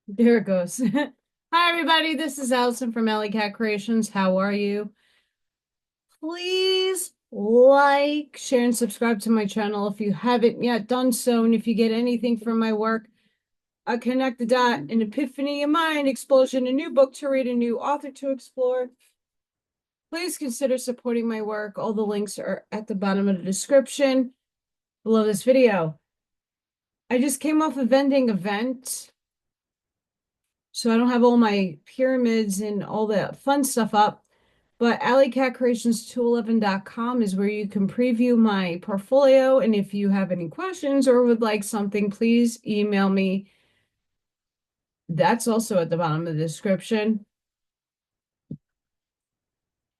There it goes. Hi, everybody. This is Allison from Alleycat Creations. How are you? Please like, share, and subscribe to my channel if you haven't yet done so. And if you get anything from my work, a connect the dot, an epiphany, a mind explosion, a new book to read, a new author to explore, please consider supporting my work. All the links are at the bottom of the description below this video. I just came off a vending event, so I don't have all my pyramids and all the fun stuff up. But AllykatKreations211.com is where you can preview my portfolio. And if you have any questions or would like something, please email me. That's also at the bottom of the description.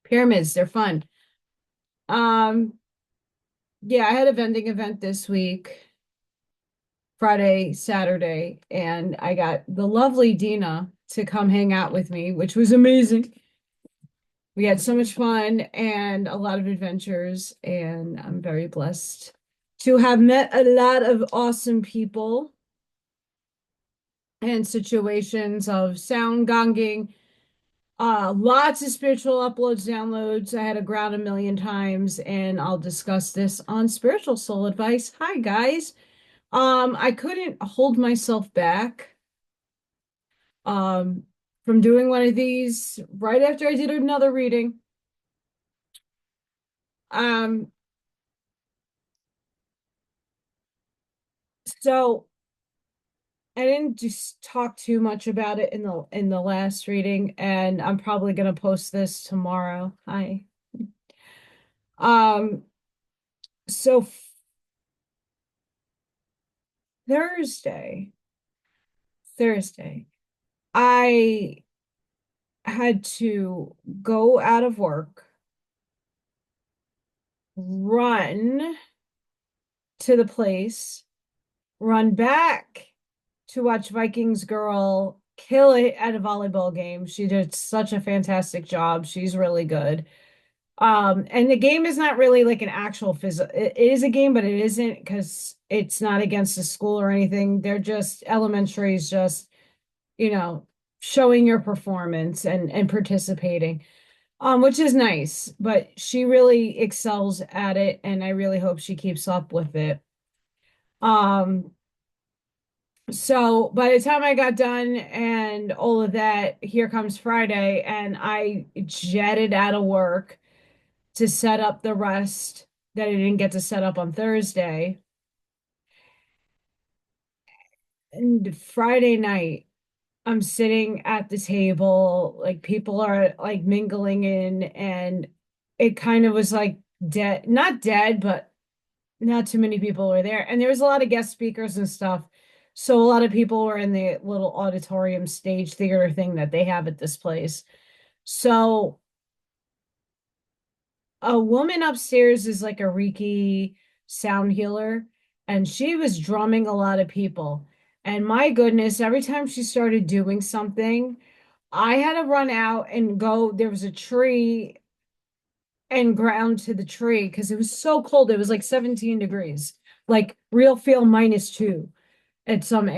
Pyramids, they're fun. Yeah, I had a vending event this week, Friday, Saturday, and I got the lovely Dina to come hang out with me, which was amazing. We had so much fun and a lot of adventures, and I'm very blessed to have met a lot of awesome people and situations of sound gonging, lots of spiritual uploads, downloads. I had to ground a million times, and I'll discuss this on Spiritual Soul Advice. Hi, guys. I couldn't hold myself back um from doing one of these right after I did another reading. Um, so I didn't just talk too much about it in the last reading, and I'm probably gonna post this tomorrow. Hi. Um, so Thursday, Thursday, I had to go out of work, run to the place, run back to watch Vikings girl kill it at a volleyball game. She did such a fantastic job. She's really good. And the game is not really like an actual physical, it is a game, but it isn't because it's not against the school or anything. They're just elementary is just, you know, showing your performance and participating. Which is nice, but she really excels at it, and I really hope she keeps up with it. Um, so by the time I got done and all of that, here comes Friday, and I jetted out of work to set up the rest that I didn't get to set up on Thursday. And Friday night, I'm sitting at the table, like people are like mingling in, and it kind of was like dead, not dead, but not too many people were there. And there was a lot of guest speakers and stuff. So a lot of people were in the little auditorium stage theater thing that they have at this place. So a woman upstairs is like a Reiki sound healer, and she was drumming a lot of people. And my goodness, every time she started doing something, I had to run out and go. There was a tree and ground to the tree because it was so cold. It was like 17 degrees, like real feel -2 at some,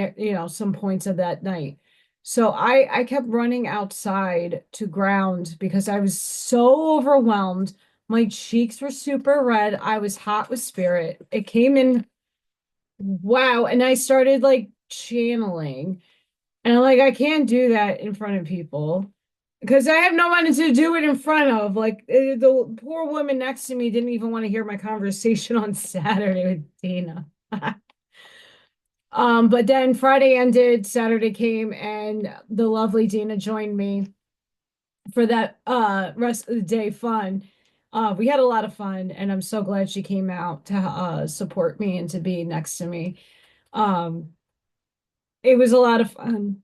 some points of that night. So I kept running outside to ground because I was so overwhelmed. My cheeks were super red. I was hot with spirit. It came in, wow. And I started like channeling. And I'm like, I can't do that in front of people because I have no one to do it in front of. Like the poor woman next to me didn't even want to hear my conversation on Saturday with Dina. But then Friday ended, Saturday came, and the lovely Dina joined me for that rest of the day fun. We had a lot of fun, and I'm so glad she came out to support me and to be next to me. Um, it was a lot of fun,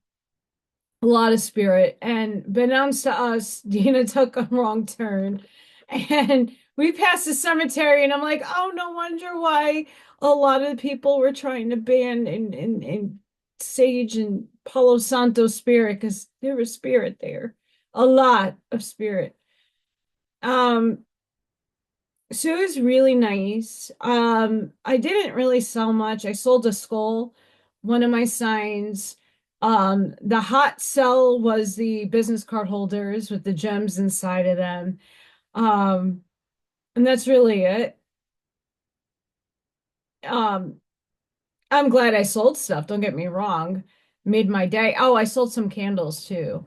a lot of spirit, and beknownst to us, Dina took a wrong turn, and we passed the cemetery, and I'm like, oh, no wonder why a lot of the people were trying to ban and sage and Palo Santo spirit because there was spirit there, a lot of spirit. Um, so it was really nice. I didn't really sell much. I sold a skull, one of my signs. The hot sell was the business card holders with the gems inside of them. Um, and that's really it. Um, I'm glad I sold stuff, don't get me wrong. Made my day. Oh, I sold some candles too.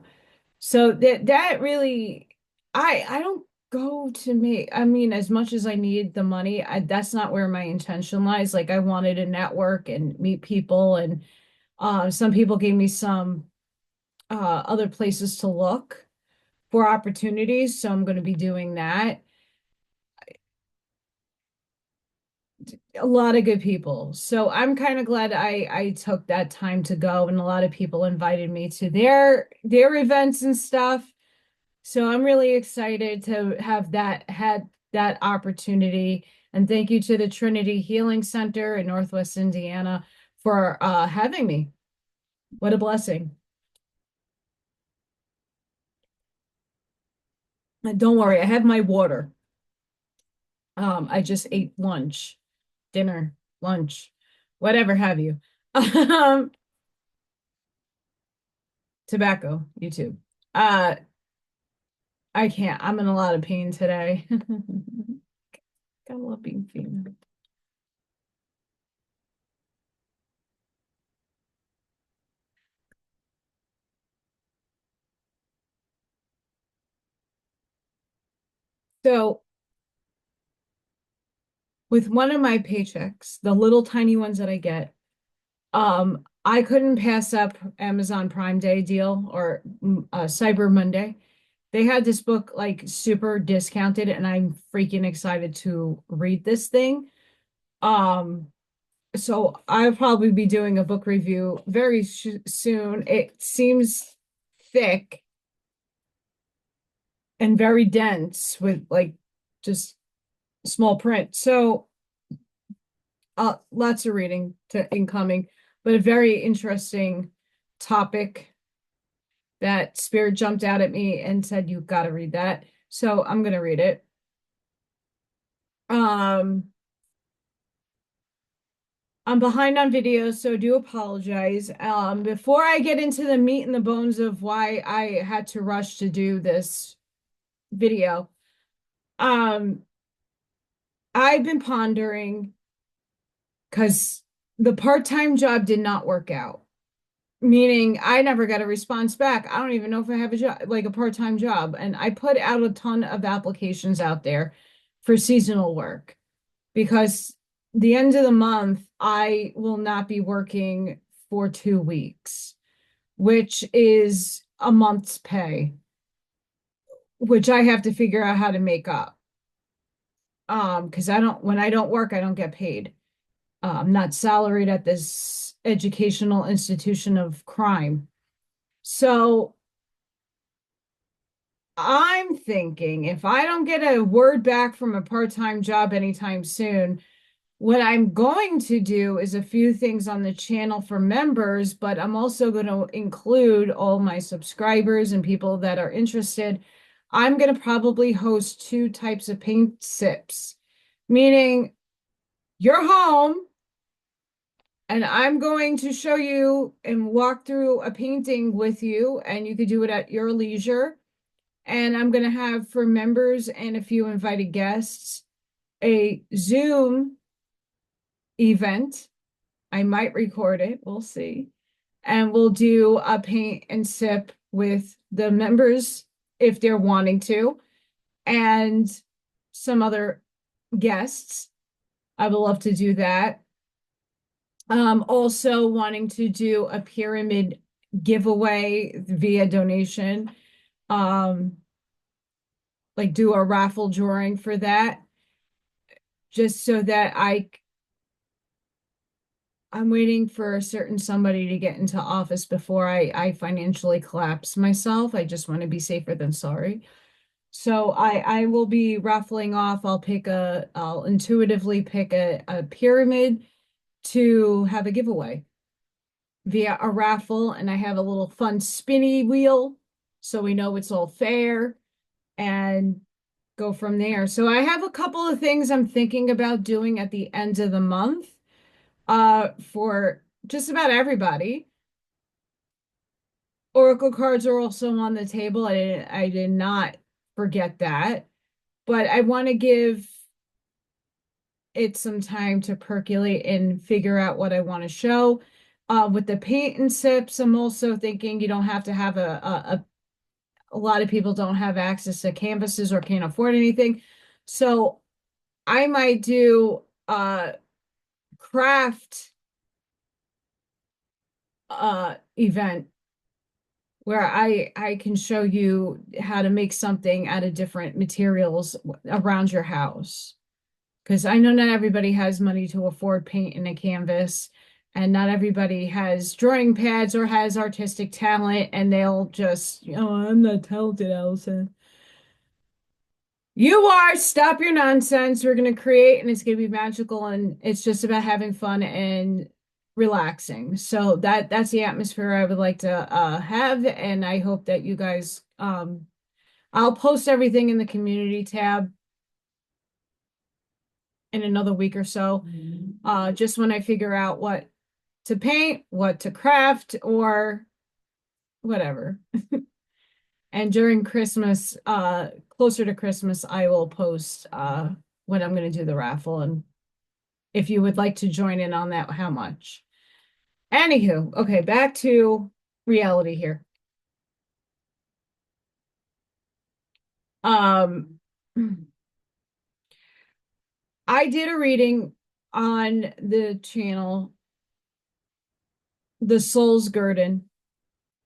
So that really I don't go to me. I mean, as much as I need the money, that's not where my intention lies. Like I wanted to network and meet people, and some people gave me some other places to look for opportunities, so I'm going to be doing that. A lot of good people. So I'm kind of glad I took that time to go, and a lot of people invited me to their events and stuff. So I'm really excited to have had that opportunity. And thank you to the Trinity Healing Center in Northwest Indiana for having me. What a blessing. And don't worry, I have my water. I just ate lunch, dinner, lunch, whatever have you. Um, Tobacco, YouTube. Uh, I can't. I'm in a lot of pain today. Gotta love being female. So with one of my paychecks, the little tiny ones that I get, I couldn't pass up Amazon Prime Day deal or Cyber Monday. They had this book like super discounted, and I'm freaking excited to read this thing. Um, so I'll probably be doing a book review very sh soon. It seems thick and very dense with like just small print. So lots of reading to incoming, but a very interesting topic that Spirit jumped out at me and said, "You've got to read that." So I'm gonna read it. Um, I'm behind on videos, so do apologize. Before I get into the meat and the bones of why I had to rush to do this video, um, I've been pondering because the part-time job did not work out. Meaning I never got a response back. I don't even know if I have a job, like a part-time job. And I put out a ton of applications out there for seasonal work because the end of the month, I will not be working for 2 weeks, which is a month's pay, which I have to figure out how to make up. Because when I don't work, I don't get paid. I'm not salaried at this educational institution of crime. So I'm thinking if I don't get a word back from a part-time job anytime soon, what I'm going to do is a few things on the channel for members, but I'm also going to include all my subscribers and people that are interested. I'm going to probably host two types of paint sips, meaning you're home and I'm going to show you and walk through a painting with you, and you could do it at your leisure. And I'm going to have for members and a few invited guests a Zoom event. I might record it, we'll see. And we'll do a paint and sip with the members if they're wanting to, and some other guests. I would love to do that. Also wanting to do a pyramid giveaway via donation. Um, like do a raffle drawing for that, just so that I'm waiting for a certain somebody to get into office before I financially collapse myself. I just want to be safer than sorry. So I will be raffling off. I'll intuitively pick a pyramid to have a giveaway via a raffle, and I have a little fun spinny wheel so we know it's all fair and go from there. So I have a couple of things I'm thinking about doing at the end of the month for just about everybody. Oracle cards are also on the table. I did not forget that. But I want to give it some time to percolate and figure out what I want to show. With the paint and sips, I'm also thinking you don't have to have a lot of people don't have access to canvases or can't afford anything. So I might do a craft event where I can show you how to make something out of different materials around your house. Because I know not everybody has money to afford paint and a canvas, and not everybody has drawing pads or has artistic talent, and they'll just, oh, I'm not talented, Allison. You are. Stop your nonsense. We're going to create, and it's going to be magical, and it's just about having fun and relaxing. So that's the atmosphere I would like to have, and I hope that you guys I'll post everything in the community tab in another week or so. Just when I figure out what to paint, what to craft, or whatever. And during Christmas, closer to Christmas, I will post when I'm going to do the raffle and if you would like to join in on that, how much. Anywho, okay, back to reality here. Um, I did a reading on the channel, The Soul's Guerdon,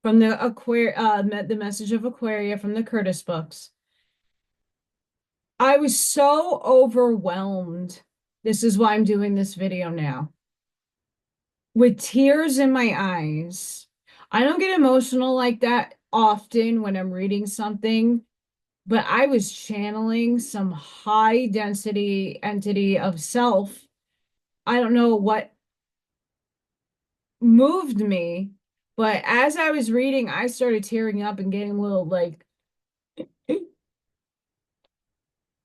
from the Message of Aquaria from the Curtis books. I was so overwhelmed. This is why I'm doing this video now. With tears in my eyes. I don't get emotional like that often when I'm reading something, but I was channeling some high density entity of self. I don't know what moved me, but as I was reading, I started tearing up and getting a little like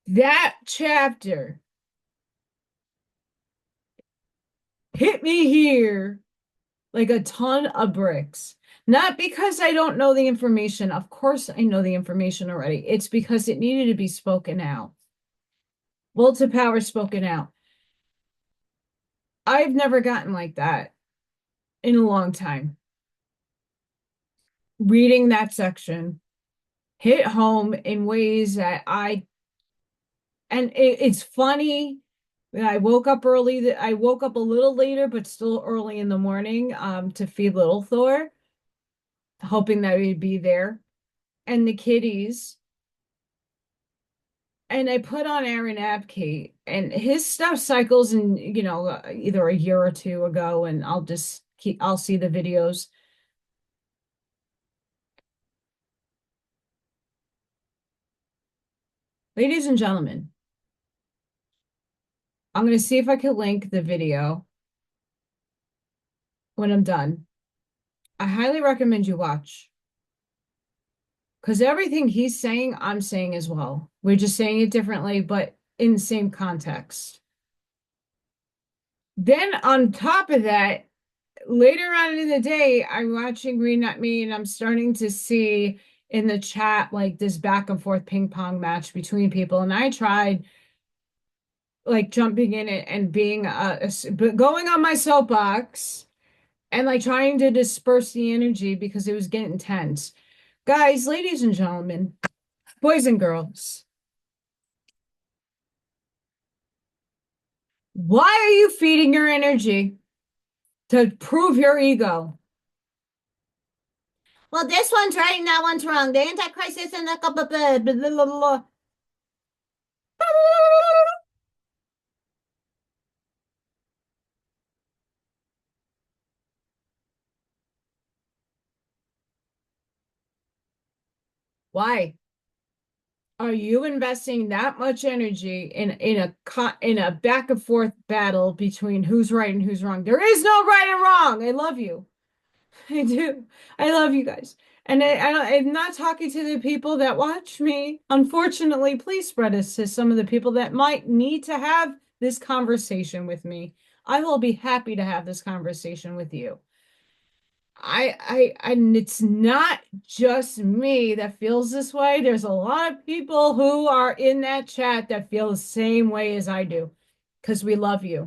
that chapter hit me here like a ton of bricks. Not because I don't know the information. Of course, I know the information already. It's because it needed to be spoken out. Will to power spoken out. I've never gotten like that in a long time. Reading that section hit home in ways that it's funny. I woke up early. I woke up a little later, but still early in the morning to feed little Thor, hoping that he'd be there. And the kitties. And I put on Aaron Abkate, and his stuff cycles in, either a year or two ago, and I'll see the videos. Ladies and gentlemen, I'm going to see if I can link the video when I'm done. I highly recommend you watch because everything he's saying, I'm saying as well. We're just saying it differently, but in the same context. Then on top of that, later on in the day, I'm watching WeNotMe and I'm starting to see in the chat like this back and forth ping pong match between people. And I tried like jumping in it and being going on my soapbox and like trying to disperse the energy because it was getting tense. Guys, ladies and gentlemen, boys and girls, why are you feeding your energy to prove your ego? Well, this one's right and that one's wrong. The Antichrist isn't a blah, blah, blah, blah, blah. Why are you investing that much energy in a back and forth battle between who's right and who's wrong? There is no right and wrong. I love you. I do. I love you guys. And I'm not talking to the people that watch me. Unfortunately, please spread this to some of the people that might need to have this conversation with me. I will be happy to have this conversation with you. And it's not just me that feels this way. There's a lot of people who are in that chat that feel the same way as I do, because we love you.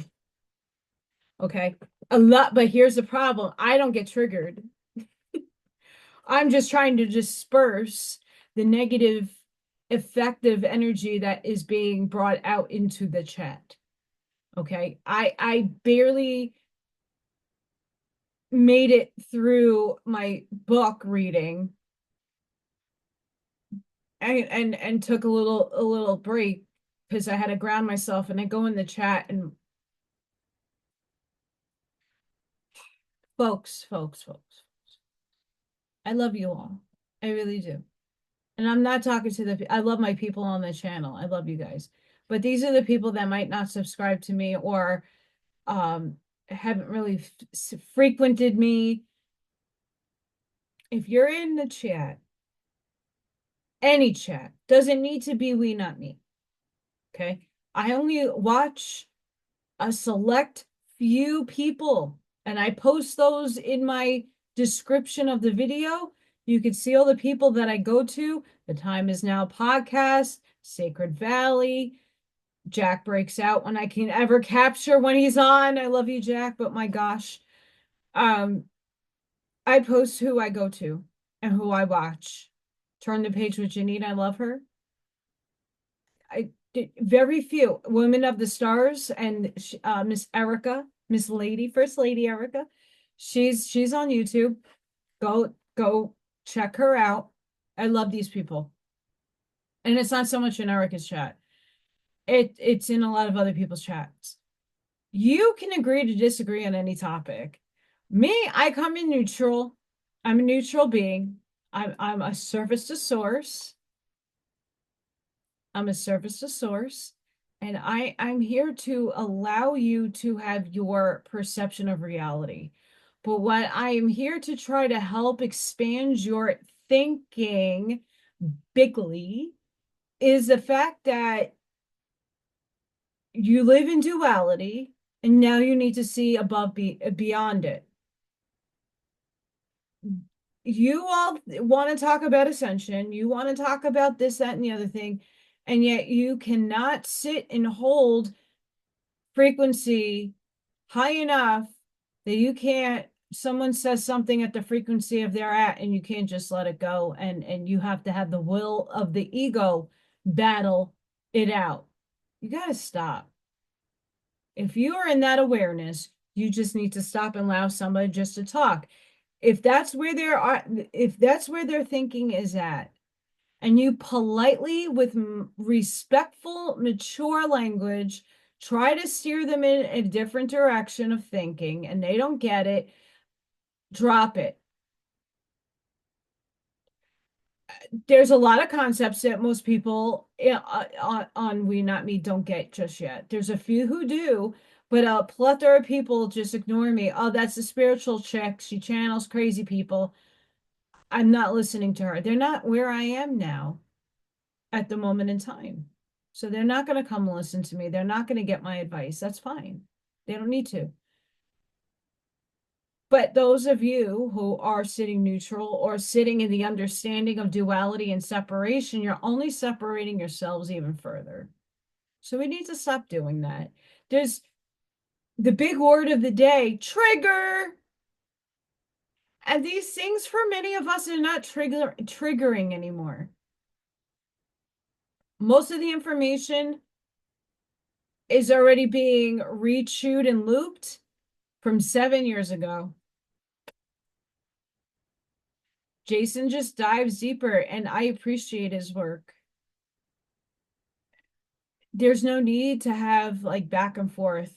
Okay. A lot, but here's the problem. I don't get triggered. I'm just trying to disperse the negative, effective energy that is being brought out into the chat. Okay. I barely made it through my book reading and took a little break because I had to ground myself, and I go in the chat and folks, I love you all. I really do. And I'm not talking to I love my people on the channel. I love you guys. But these are the people that might not subscribe to me or um haven't really frequented me. If you're in the chat, any chat, doesn't need to be WeNotMe. Okay. I only watch a select few people, and I post those in my description of the video. You can see all the people that I go to. The Time Is Now podcast, Sacred Valley. Jack breaks out when I can ever capture when he's on. I love you, Jack, but my gosh. I post who I go to and who I watch. Turn the Page with Janine. I love her. I did very few Women of the Stars and Miss Erica, Miss Lady, First Lady Erica. She's on YouTube. Go check her out. I love these people. And it's not so much in Erica's chat. It's in a lot of other people's chats. You can agree to disagree on any topic. Me, I come in neutral. I'm a neutral being. I'm a service to source. I'm a service to source, and I'm here to allow you to have your perception of reality. But what I am here to try to help expand your thinking bigly is the fact that you live in duality, and now you need to see beyond it. You all want to talk about ascension, you want to talk about this, that, and the other thing, and yet you cannot sit and hold frequency high enough that you can't, someone says something at the frequency of they're at, and you can't just let it go, and you have to have the will of the ego battle it out. You got to stop. If you are in that awareness, you just need to stop and allow somebody just to talk. If that's where their thinking is at, and you politely, with respectful, mature language, try to steer them in a different direction of thinking, and they don't get it, drop it. There's a lot of concepts that most people on WeNotMe don't get just yet. There's a few who do, but a plethora of people just ignore me. Oh, that's a spiritual chick. She channels crazy people. I'm not listening to her. They're not where I am now at the moment in time. So they're not going to come listen to me. They're not going to get my advice. That's fine. They don't need to. But those of you who are sitting neutral or sitting in the understanding of duality and separation, you're only separating yourselves even further. So we need to stop doing that. There's the big word of the day, trigger. And these things for many of us are not triggering anymore. Most of the information is already being rechewed and looped from 7 years ago. Jason just dives deeper, and I appreciate his work. There's no need to have like back and forth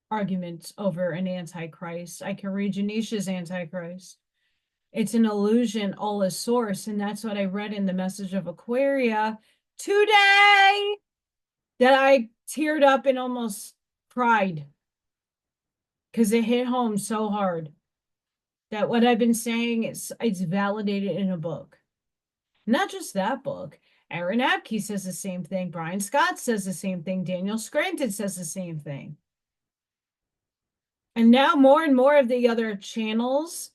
arguments over an antichrist. I can read Janisha's antichrist. It's an illusion, all is source. And that's what I read in the message of Aquaria today, that I teared up and almost cried because it hit home so hard that what I've been saying is it's validated in a book. Not just that book. Aaron Abke says the same thing. Brian Scott says the same thing. Daniel Scranton says the same thing. And now more and more of the other channelers,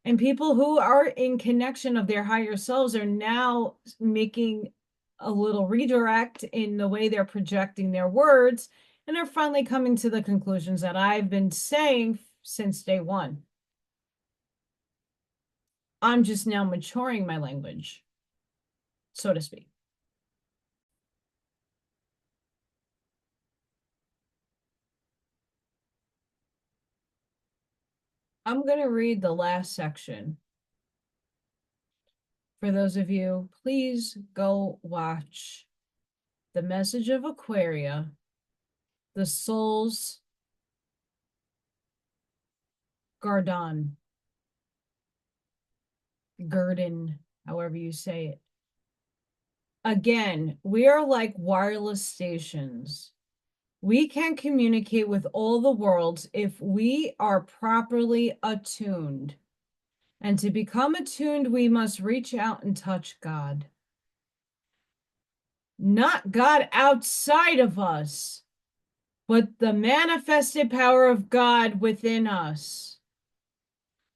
and people who are in connection of their higher selves are now making a little redirect in the way they're projecting their words, and are finally coming to the conclusions that I've been saying since day one. I'm just now maturing my language, so to speak. I'm going to read the last section. For those of you, please go watch The Message of Aquaria, The Soul's Gardon, Gurdon, however you say it. Again, we are like wireless stations. We can communicate with all the worlds if we are properly attuned. And to become attuned, we must reach out and touch God. Not God outside of us, but the manifested power of God within us.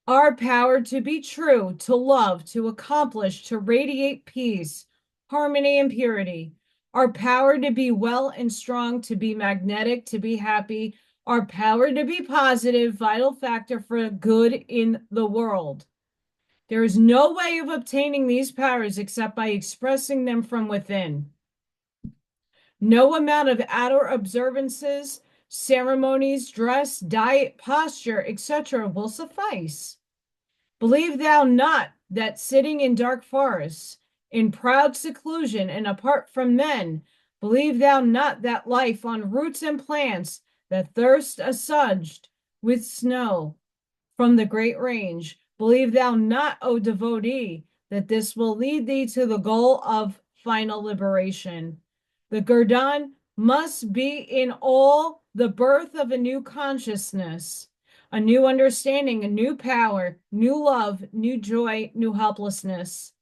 Our power to be true, to love, to accomplish, to radiate peace, harmony, and purity. Our power to be well and strong, to be magnetic, to be happy. Our power to be positive, vital factor for good in the world. There is no way of obtaining these powers except by expressing them from within. No amount of outer observances, ceremonies, dress, diet, posture, etc. will suffice. Believe thou not that sitting in dark forests, in proud seclusion and apart from men, believe thou not that life on roots and plants that thirst assuaged with snow from the great range, believe thou not, O devotee, that this will lead thee to the goal of final liberation. The Gurdon must be in all the birth of a new consciousness, a new understanding, a new power, new love, new joy, new helplessness.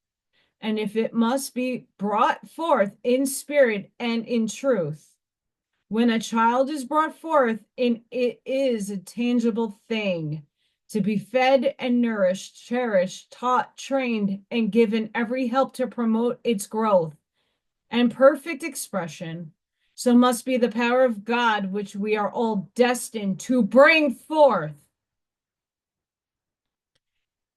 And if it must be brought forth in spirit and in truth, when a child is brought forth, it is a tangible thing to be fed and nourished, cherished, taught, trained, and given every help to promote its growth and perfect expression. So must be the power of God, which we are all destined to bring forth.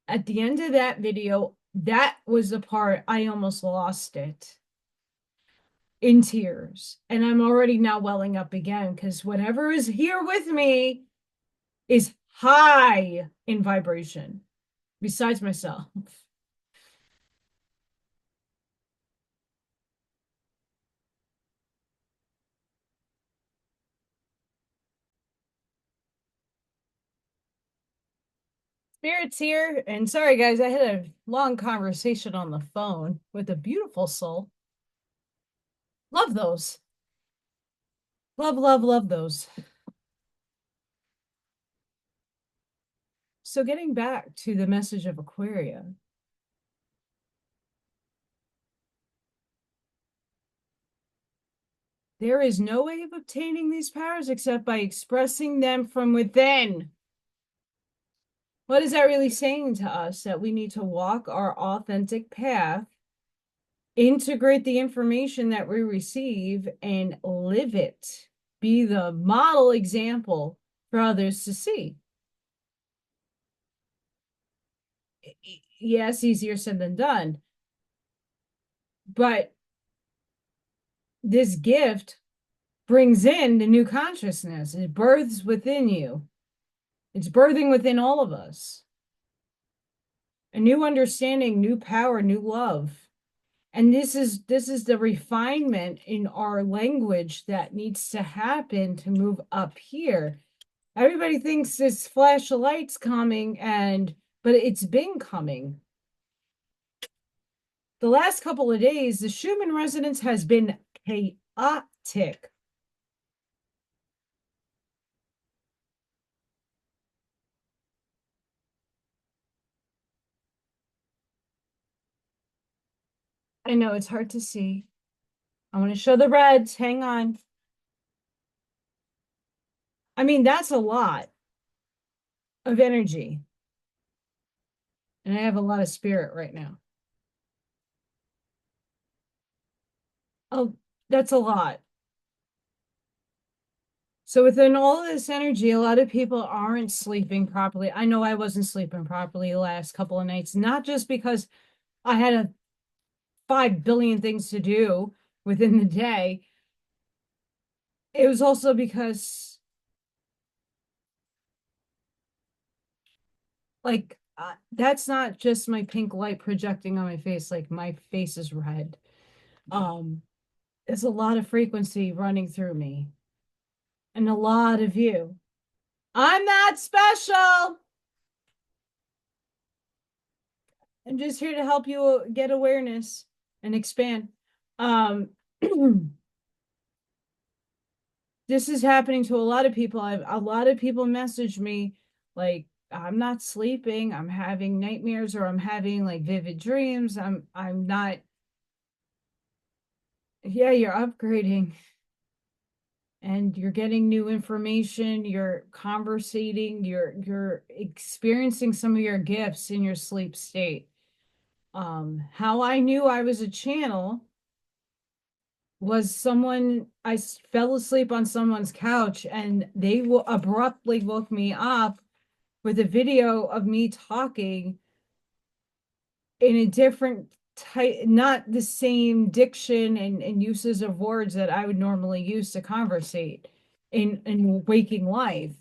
At the end of that video, that was the part I almost lost it in tears. And I'm already now welling up again because whatever is here with me is high in vibration, besides myself. Spirit's here. And sorry, guys, I had a long conversation on the phone with a beautiful soul. Love those. Love, love, love those. So getting back to the message of Aquaria, there is no way of obtaining these powers except by expressing them from within. What is that really saying to us? That we need to walk our authentic path, integrate the information that we receive, and live it. Be the model example for others to see. Yes, easier said than done. But this gift brings in the new consciousness. It births within you. It's birthing within all of us. A new understanding, new power, new love. And this is the refinement in our language that needs to happen to move up here. Everybody thinks this flash of light's coming, but it's been coming. The last couple of days, the Schumann resonance has been chaotic. I know it's hard to see. I want to show the reds. Hang on. I mean, that's a lot of energy. And I have a lot of spirit right now. Oh, that's a lot. So within all this energy, a lot of people aren't sleeping properly. I know I wasn't sleeping properly the last couple of nights, not just because I had 5 billion things to do within the day. It was also because like that's not just my pink light projecting on my face, like my face is red. Um, there's a lot of frequency running through me and a lot of you. I'm not special. I'm just here to help you get awareness and expand. Um, this is happening to a lot of people. A lot of people message me like, I'm not sleeping, I'm having nightmares, or I'm having like vivid dreams. I'm not, yeah, you're upgrading and you're getting new information, you're conversating, you're experiencing some of your gifts in your sleep state. How I knew I was a channel was I fell asleep on someone's couch and they abruptly woke me up with a video of me talking in a different type, not the same diction and uses of words that I would normally use to conversate in waking life.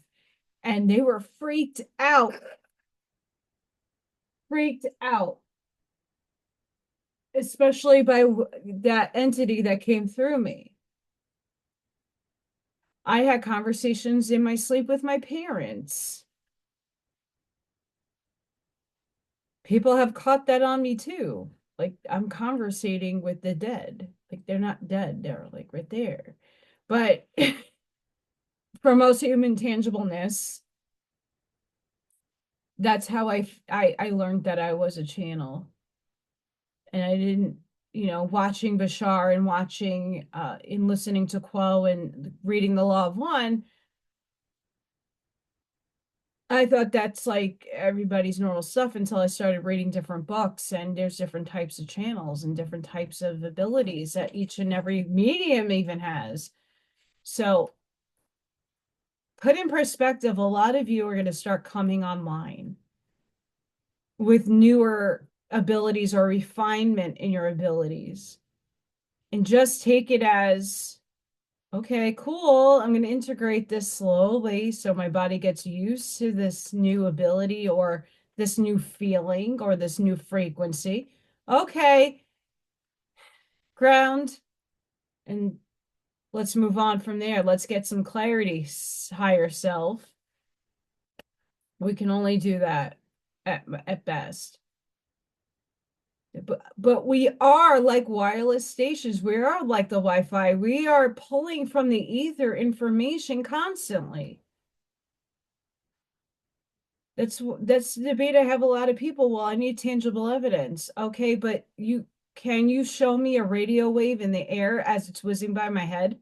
And they were freaked out, especially by that entity that came through me. I had conversations in my sleep with my parents. People have caught that on me too. Like I'm conversating with the dead. Like they're not dead, they're like right there. But for most human tangibleness, that's how I learned that I was a channel. And I didn't, watching Bashar and watching and listening to Quo and reading the Law of One, I thought that's like everybody's normal stuff until I started reading different books, and there's different types of channels and different types of abilities that each and every medium even has. So, put in perspective, a lot of you are going to start coming online with newer abilities or refinement in your abilities. And just take it as, okay, cool. I'm going to integrate this slowly so my body gets used to this new ability or this new feeling or this new frequency. Okay, ground, and let's move on from there. Let's get some clarity, higher self. We can only do that at best. But we are like wireless stations. We are like the Wi-Fi. We are pulling from the ether information constantly. That's the debate I have a lot of people. Well, I need tangible evidence. Okay, but can you show me a radio wave in the air as it's whizzing by my head?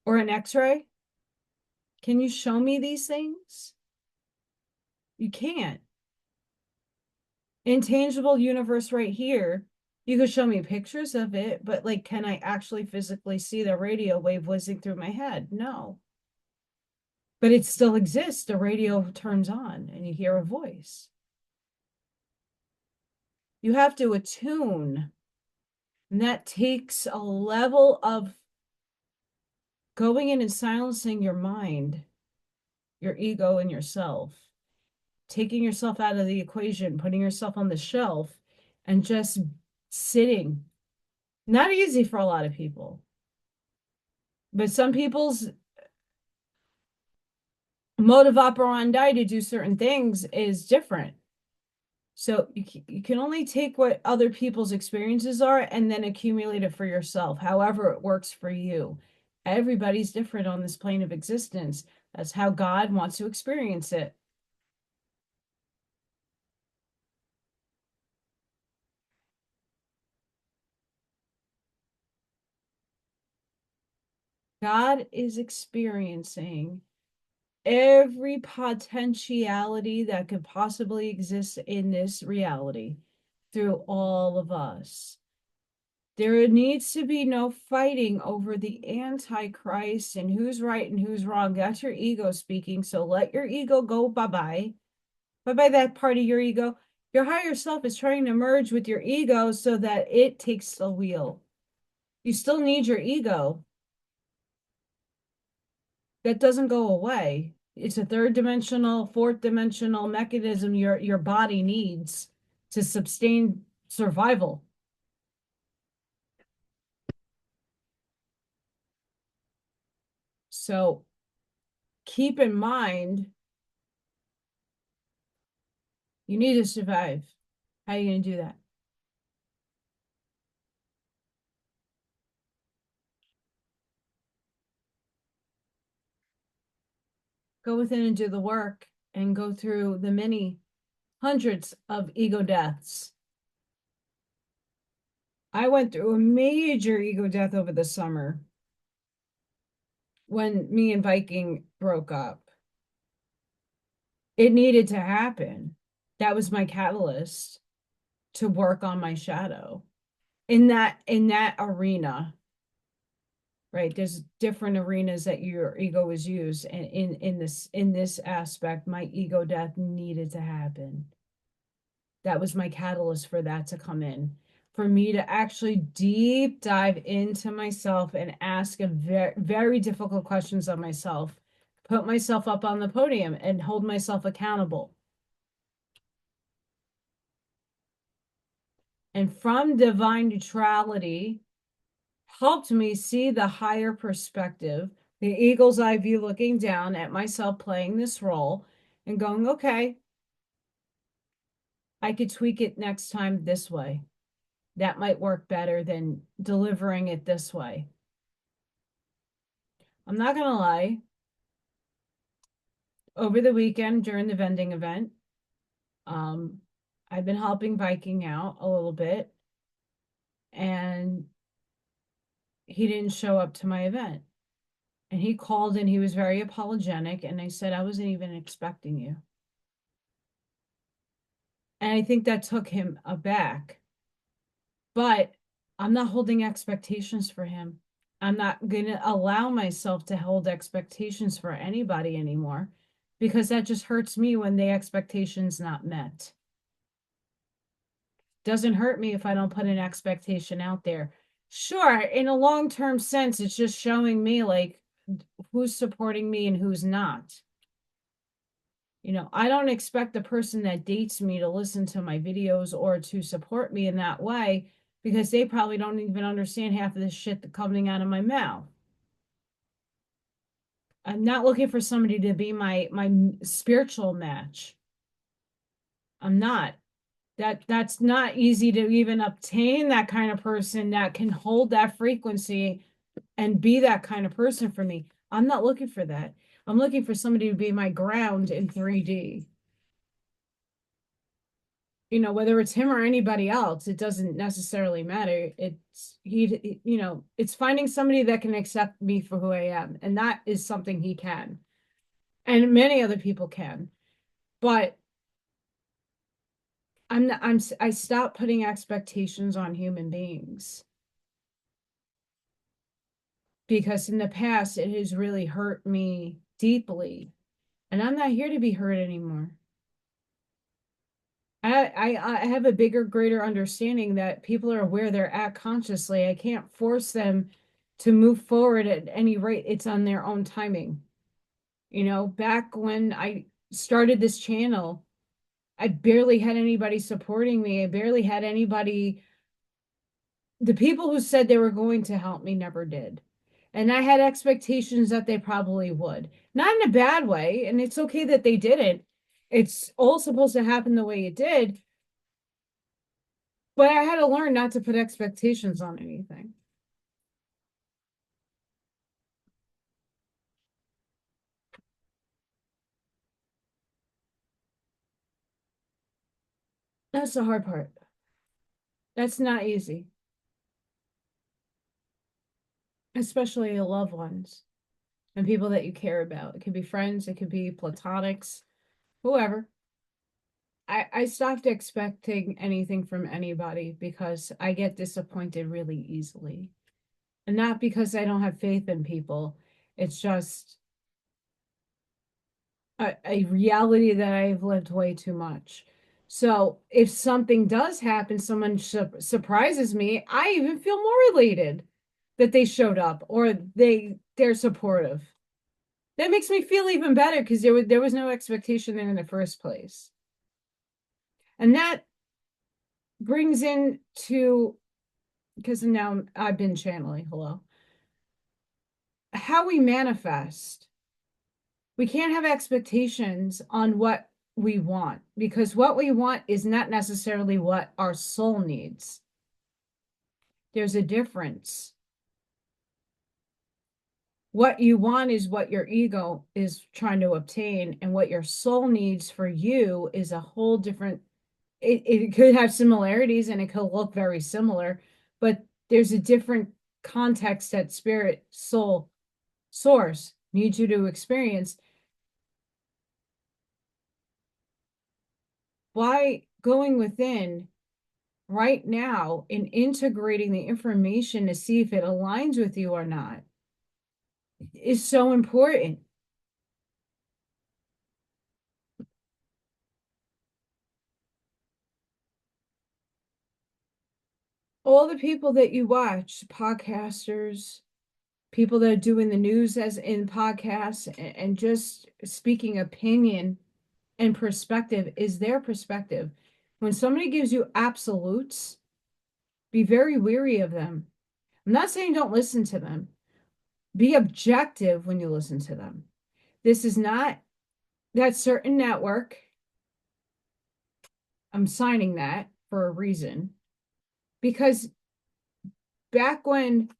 Or an X-ray? Can you show me these things? You can't. Intangible universe right here. You could show me pictures of it, but like, can I actually physically see the radio wave whizzing through my head? No. But it still exists. The radio turns on and you hear a voice. You have to attune. And that takes a level of going in and silencing your mind, your ego, and yourself, taking yourself out of the equation, putting yourself on the shelf, and just sitting. Not easy for a lot of people, but some people's mode of operandi to do certain things is different. So you can only take what other people's experiences are and then accumulate it for yourself, however it works for you. Everybody's different on this plane of existence. That's how God wants to experience it. God is experiencing every potentiality that could possibly exist in this reality through all of us. There needs to be no fighting over the Antichrist and who's right and who's wrong. That's your ego speaking. So let your ego go bye-bye. Bye-bye that part of your ego. Your higher self is trying to merge with your ego so that it takes the wheel. You still need your ego. That doesn't go away. It's a third dimensional, fourth dimensional mechanism your body needs to sustain survival. So keep in mind, you need to survive. How are you going to do that? Go within and do the work and go through the many hundreds of ego deaths. I went through a major ego death over the summer when me and Viking broke up. It needed to happen. That was my catalyst to work on my shadow in that arena, right? There's different arenas that your ego is used, and in this aspect, my ego death needed to happen. That was my catalyst for that to come in, for me to actually deep dive into myself and ask a very, very difficult questions of myself, put myself up on the podium and hold myself accountable. And from divine neutrality helped me see the higher perspective, the eagle's eye view, looking down at myself playing this role and going, okay, I could tweak it next time this way. That might work better than delivering it this way. I'm not going to lie. Over the weekend during the vending event, um, I've been helping Viking out a little bit, and he didn't show up to my event. And he called and he was very apologetic. And I said, I wasn't even expecting you. And I think that took him aback. But I'm not holding expectations for him. I'm not going to allow myself to hold expectations for anybody anymore, because that just hurts me when the expectation's not met. Doesn't hurt me if I don't put an expectation out there. Sure, in a long-term sense, it's just showing me like who's supporting me and who's not. I don't expect the person that dates me to listen to my videos or to support me in that way, because they probably don't even understand half of the shit that's coming out of my mouth. I'm not looking for somebody to be my spiritual match. I'm not. That's not easy to even obtain, that kind of person that can hold that frequency and be that kind of person for me. I'm not looking for that. I'm looking for somebody to be my ground in 3D. Whether it's him or anybody else, it doesn't necessarily matter. It's finding somebody that can accept me for who I am. And that is something he can. And many other people can. But I stopped putting expectations on human beings, because in the past it has really hurt me deeply. And I'm not here to be hurt anymore. I have a bigger, greater understanding that people are where they're at consciously. I can't force them to move forward at any rate. It's on their own timing. Back when I started this channel, I barely had anybody supporting me. I barely had anybody. The people who said they were going to help me never did. And I had expectations that they probably would. Not in a bad way, and it's okay that they didn't. It's all supposed to happen the way it did. But I had to learn not to put expectations on anything. That's the hard part. That's not easy. especially your loved ones and people that you care about. It could be friends, it could be platonics, whoever. I stopped expecting anything from anybody because I get disappointed really easily. And not because I don't have faith in people. It's just a reality that I've lived way too much. So if something does happen, someone surprises me, I even feel more elated that they showed up or they're supportive. That makes me feel even better because there was no expectation there in the first place. And that brings in to, because now I've been channeling, hello, how we manifest. We can't have expectations on what we want because what we want is not necessarily what our soul needs. There's a difference. What you want is what your ego is trying to obtain, and what your soul needs for you is a whole different. It could have similarities and it could look very similar, but there's a different context that spirit, soul, source needs you to experience. By going within right now and integrating the information to see if it aligns with you or not is so important. All the people that you watch, podcasters, people that are doing the news as in podcasts and just speaking opinion and perspective is their perspective. When somebody gives you absolutes, be very weary of them. I'm not saying don't listen to them. Be objective when you listen to them. This is not that certain network. I'm signing that for a reason because back when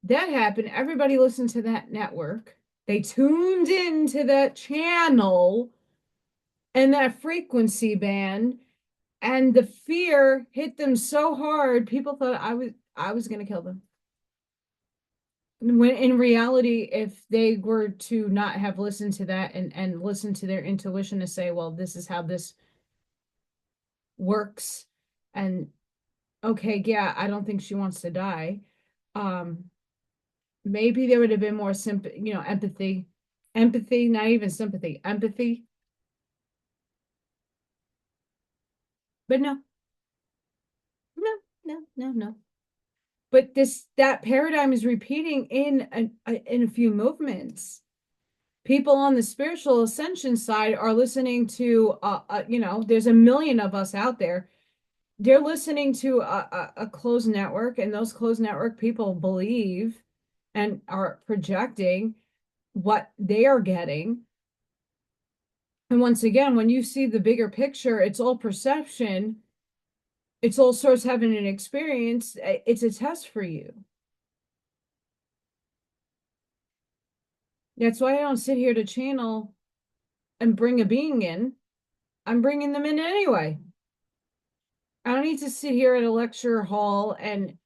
that happened, everybody listened to that network. They tuned into that channel and that frequency band, and the fear hit them so hard, people thought I was going to kill them. When in reality, if they were to not have listened to that and listen to their intuition to say, well, this is how this works, and okay, yeah, I don't think she wants to die. Um, maybe there would have been more empathy, not even sympathy, empathy. But no, no, no, no, no. But that paradigm is repeating in a few movements. People on the spiritual ascension side are listening to there's a million of us out there. They're listening to a closed network, and those closed network people believe and are projecting what they are getting. And once again, when you see the bigger picture, it's all perception. It's all source having an experience. It's a test for you. That's why I don't sit here to channel and bring a being in. I'm bringing them in anyway. I don't need to sit here at a lecture hall and,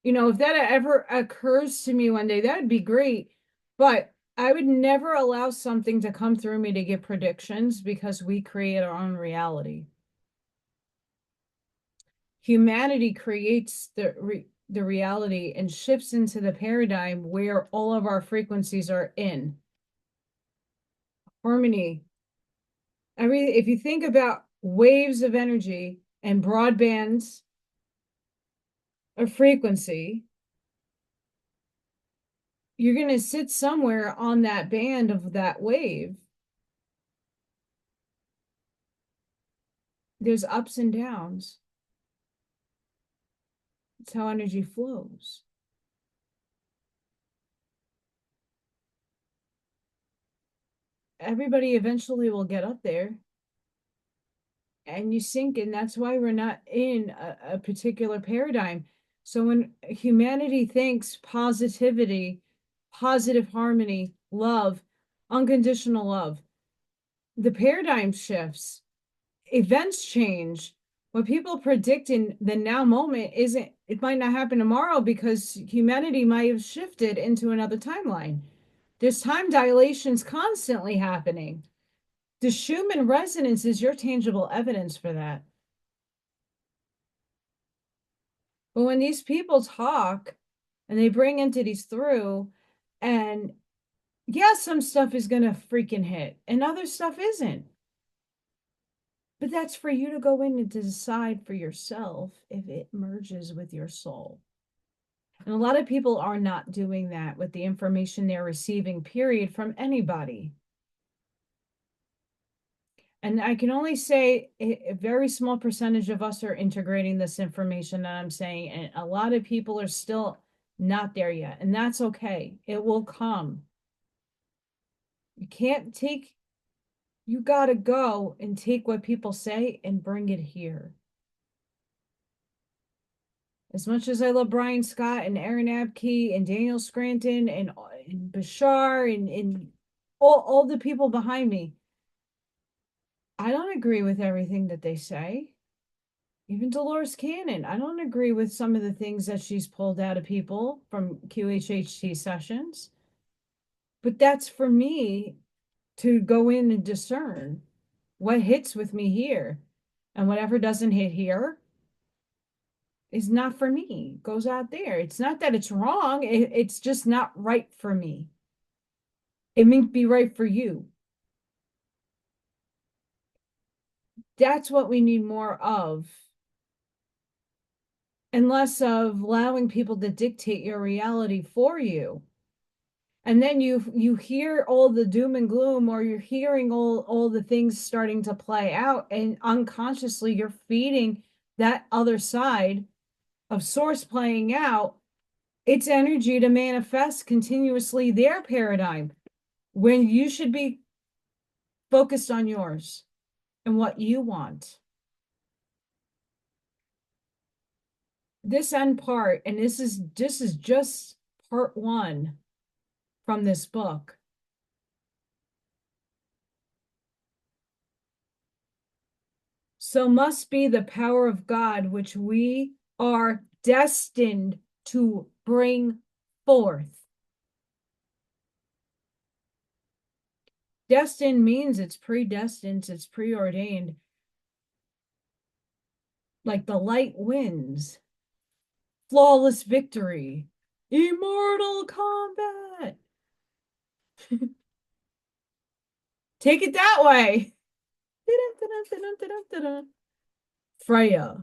if that ever occurs to me one day, that would be great. But I would never allow something to come through me to give predictions because we create our own reality. Humanity creates the reality and shifts into the paradigm where all of our frequencies are in harmony. I mean, if you think about waves of energy and broadbands of frequency, you're going to sit somewhere on that band of that wave. There's ups and downs. It's how energy flows. Everybody eventually will get up there and you sink, and that's why we're not in a particular paradigm. So when humanity thinks positivity, positive harmony, love, unconditional love, the paradigm shifts, events change. What people predict in the now moment isn't, it might not happen tomorrow because humanity might have shifted into another timeline. There's time dilations constantly happening. The Schumann resonance is your tangible evidence for that. But when these people talk and they bring entities through, and yeah, some stuff is going to freaking hit and other stuff isn't. But that's for you to go in and decide for yourself if it merges with your soul. And a lot of people are not doing that with the information they're receiving, period, from anybody. And I can only say a very small percentage of us are integrating this information that I'm saying, and a lot of people are still not there yet. And that's okay. It will come. You can't take, you got to go and take what people say and bring it here. As much as I love Brian Scott and Aaron Abkey and Daniel Scranton and Bashar and all the people behind me, I don't agree with everything that they say. Even Dolores Cannon, I don't agree with some of the things that she's pulled out of people from QHHT sessions. But that's for me to go in and discern what hits with me here. And whatever doesn't hit here is not for me, goes out there. It's not that it's wrong, it's just not right for me. It may be right for you. That's what we need more of, and less of allowing people to dictate your reality for you. And then you hear all the doom and gloom, or you're hearing all the things starting to play out, and unconsciously you're feeding that other side of source playing out its energy to manifest continuously their paradigm, when you should be focused on yours and what you want. This end part, and this is just part one from this book. So must be the power of God, which we are destined to bring forth. Destined means it's predestined, it's preordained. Like the light wins, flawless victory, immortal combat. Take it that way. Freya,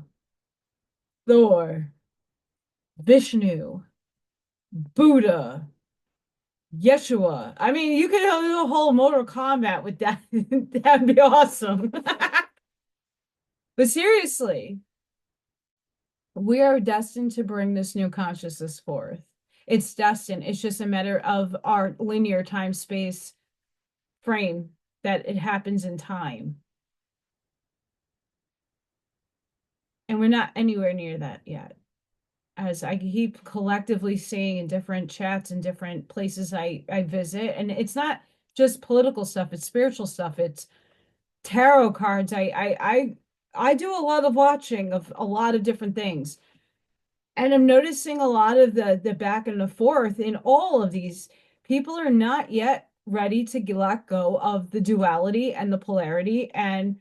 Thor, Vishnu, Buddha, Yeshua. I mean, you could do a whole Mortal Kombat with that. That'd be awesome. But seriously, we are destined to bring this new consciousness forth. It's destined. It's just a matter of our linear time space frame that it happens in time. And we're not anywhere near that yet. As I keep collectively saying in different chats and different places I visit, and it's not just political stuff, it's spiritual stuff, it's tarot cards. I do a lot of watching of a lot of different things. And I'm noticing a lot of the back and the forth in all of these. People are not yet ready to let go of the duality and the polarity and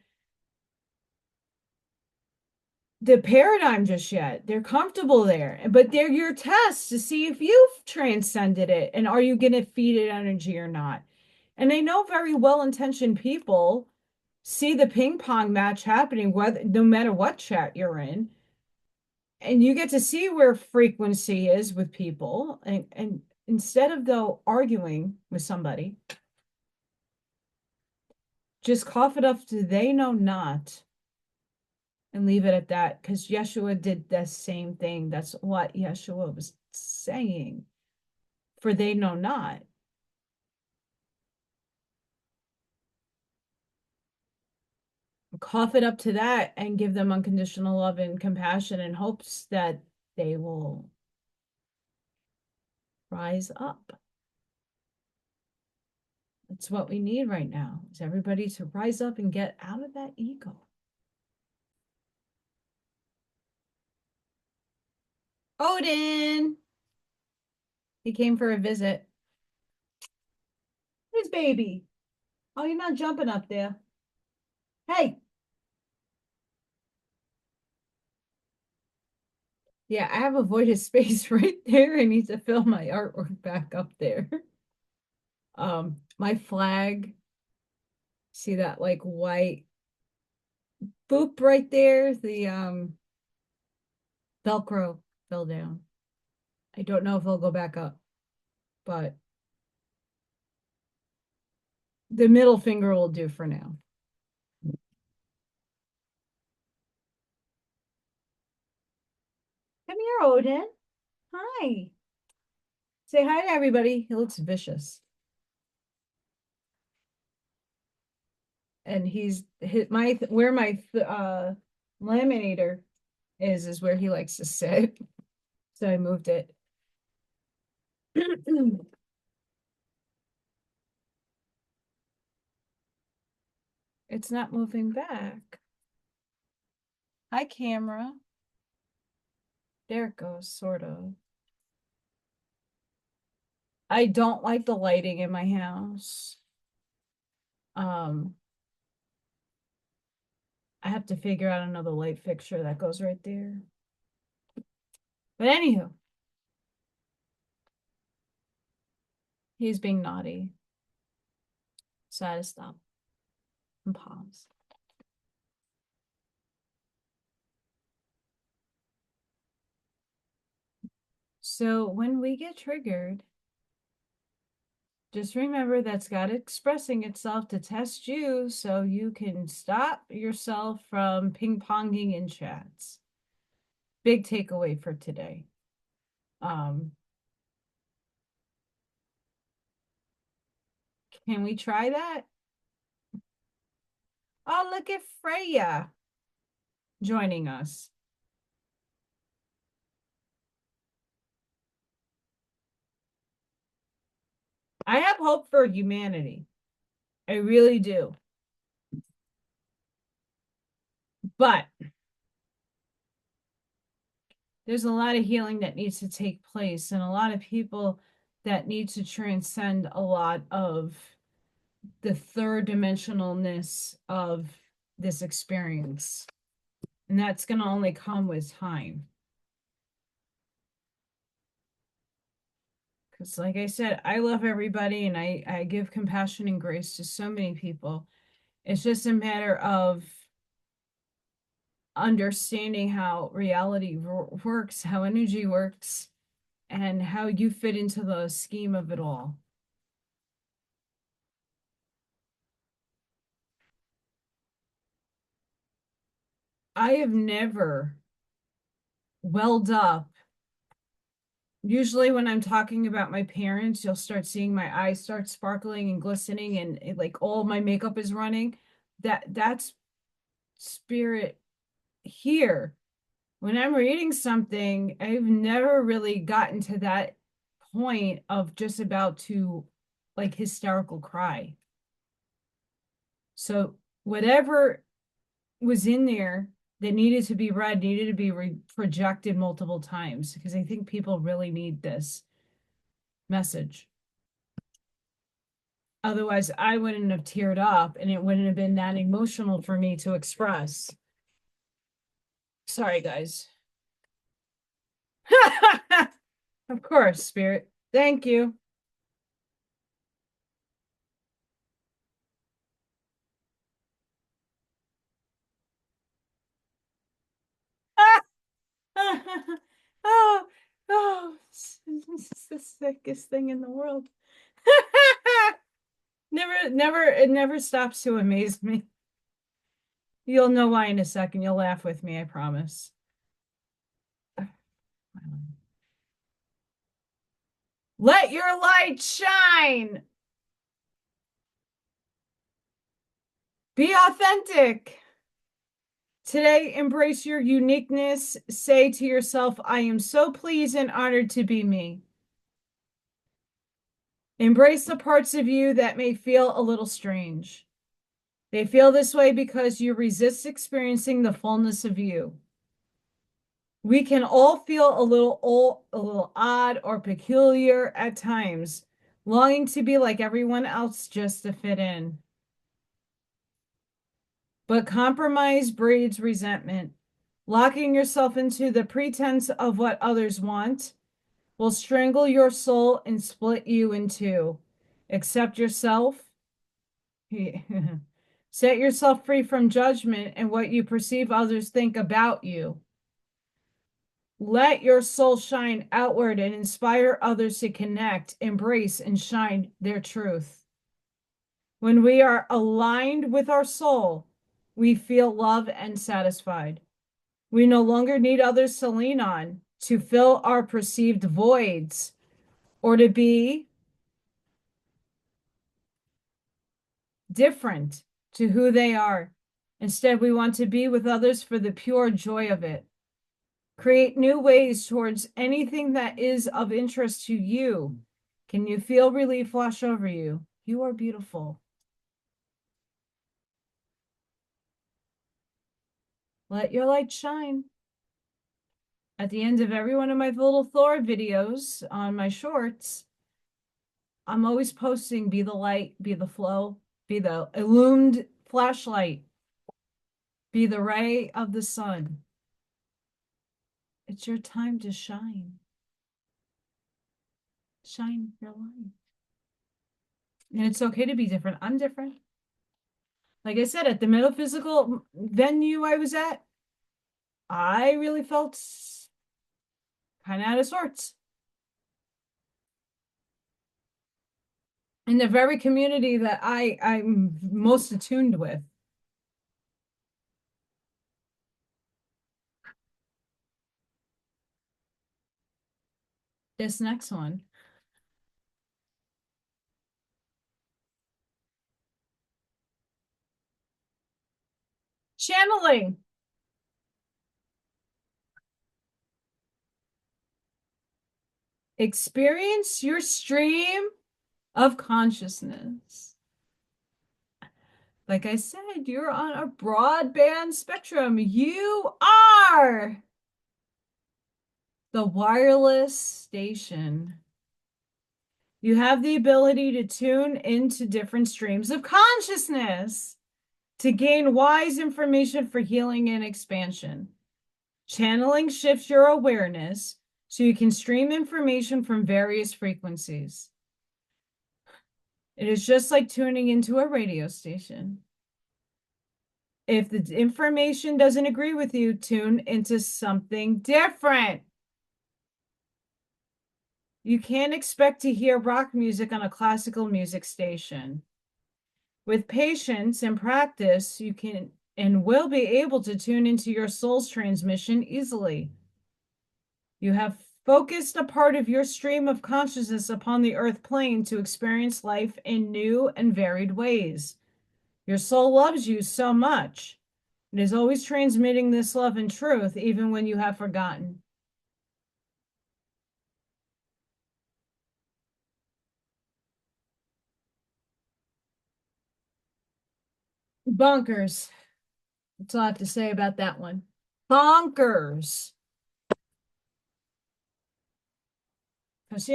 the paradigm just yet. They're comfortable there, but they're your tests to see if you've transcended it and are you going to feed it energy or not. And I know very well-intentioned people see the ping pong match happening, whether no matter what chat you're in, and you get to see where frequency is with people, and instead of though arguing with somebody, just cough it up to they know not and leave it at that, because Yeshua did the same thing. That's what Yeshua was saying, for they know not. Cough it up to that and give them unconditional love and compassion in hopes that they will rise up. It's what we need right now, is everybody to rise up and get out of that ego. Odin. He came for a visit. His baby. Oh, you're not jumping up there. Hey. Yeah, I have a voided space right there. I need to fill my artwork back up there. My flag. See that like white boop right there? The Velcro fell down. I don't know if it'll go back up, but the middle finger will do for now. Come here, Odin. Hi. Say hi to everybody. He looks vicious. And he's hit my where my laminator is where he likes to sit. So I moved it. It's not moving back. Hi, camera. There it goes, sort of. I don't like the lighting in my house. I have to figure out another light fixture that goes right there. But anywho, he's being naughty. So I had to stop and pause. So when we get triggered, just remember that's God expressing itself to test you so you can stop yourself from ping-ponging in chats. Big takeaway for today. Can we try that? Oh, look at Freya joining us. I have hope for humanity. I really do. But there's a lot of healing that needs to take place and a lot of people that need to transcend a lot of the third dimensionalness of this experience. And that's going to only come with time. Because, like I said, I love everybody and I give compassion and grace to so many people. It's just a matter of understanding how reality works, how energy works, and how you fit into the scheme of it all. I have never welled up. Usually when I'm talking about my parents, you'll start seeing my eyes start sparkling and glistening and like all my makeup is running. That's spirit here. When I'm reading something, I've never really gotten to that point of just about to like hysterical cry. So whatever was in there that needed to be read needed to be projected multiple times because I think people really need this message. Otherwise, I wouldn't have teared up and it wouldn't have been that emotional for me to express. Sorry, guys. Of course, Spirit. Thank you. Oh, oh, this is the sickest thing in the world. It never stops to amaze me. You'll know why in a second. You'll laugh with me, I promise. Let your light shine. Be authentic. Today, embrace your uniqueness. Say to yourself, I am so pleased and honored to be me. Embrace the parts of you that may feel a little strange. They feel this way because you resist experiencing the fullness of you. We can all feel a little odd or peculiar at times, longing to be like everyone else just to fit in. But compromise breeds resentment. Locking yourself into the pretense of what others want will strangle your soul and split you in two. Accept yourself. Set yourself free from judgment and what you perceive others think about you. Let your soul shine outward and inspire others to connect, embrace, and shine their truth. When we are aligned with our soul, we feel love and satisfied. We no longer need others to lean on to fill our perceived voids or to be different to who they are. Instead, we want to be with others for the pure joy of it. Create new ways towards anything that is of interest to you. Can you feel relief wash over you? You are beautiful. Let your light shine. At the end of every one of my little Thor videos on my shorts, I'm always posting be the light, be the flow, be the illumined flashlight, be the ray of the sun. It's your time to shine. Shine your light. And it's okay to be different. I'm different. Like I said, at the metaphysical venue I was at, I really felt kind of out of sorts. In the very community that I'm most attuned with. This next one. Channeling. Experience your stream of consciousness. Like I said, you're on a broadband spectrum. You are the wireless station. You have the ability to tune into different streams of consciousness to gain wise information for healing and expansion. Channeling shifts your awareness so you can stream information from various frequencies. It is just like tuning into a radio station. If the information doesn't agree with you, tune into something different. You can't expect to hear rock music on a classical music station. With patience and practice, you can and will be able to tune into your soul's transmission easily. You have focused a part of your stream of consciousness upon the earth plane to experience life in new and varied ways. Your soul loves you so much. It is always transmitting this love and truth, even when you have forgotten. Bonkers. That's all I have to say about that one. Bonkers. Because,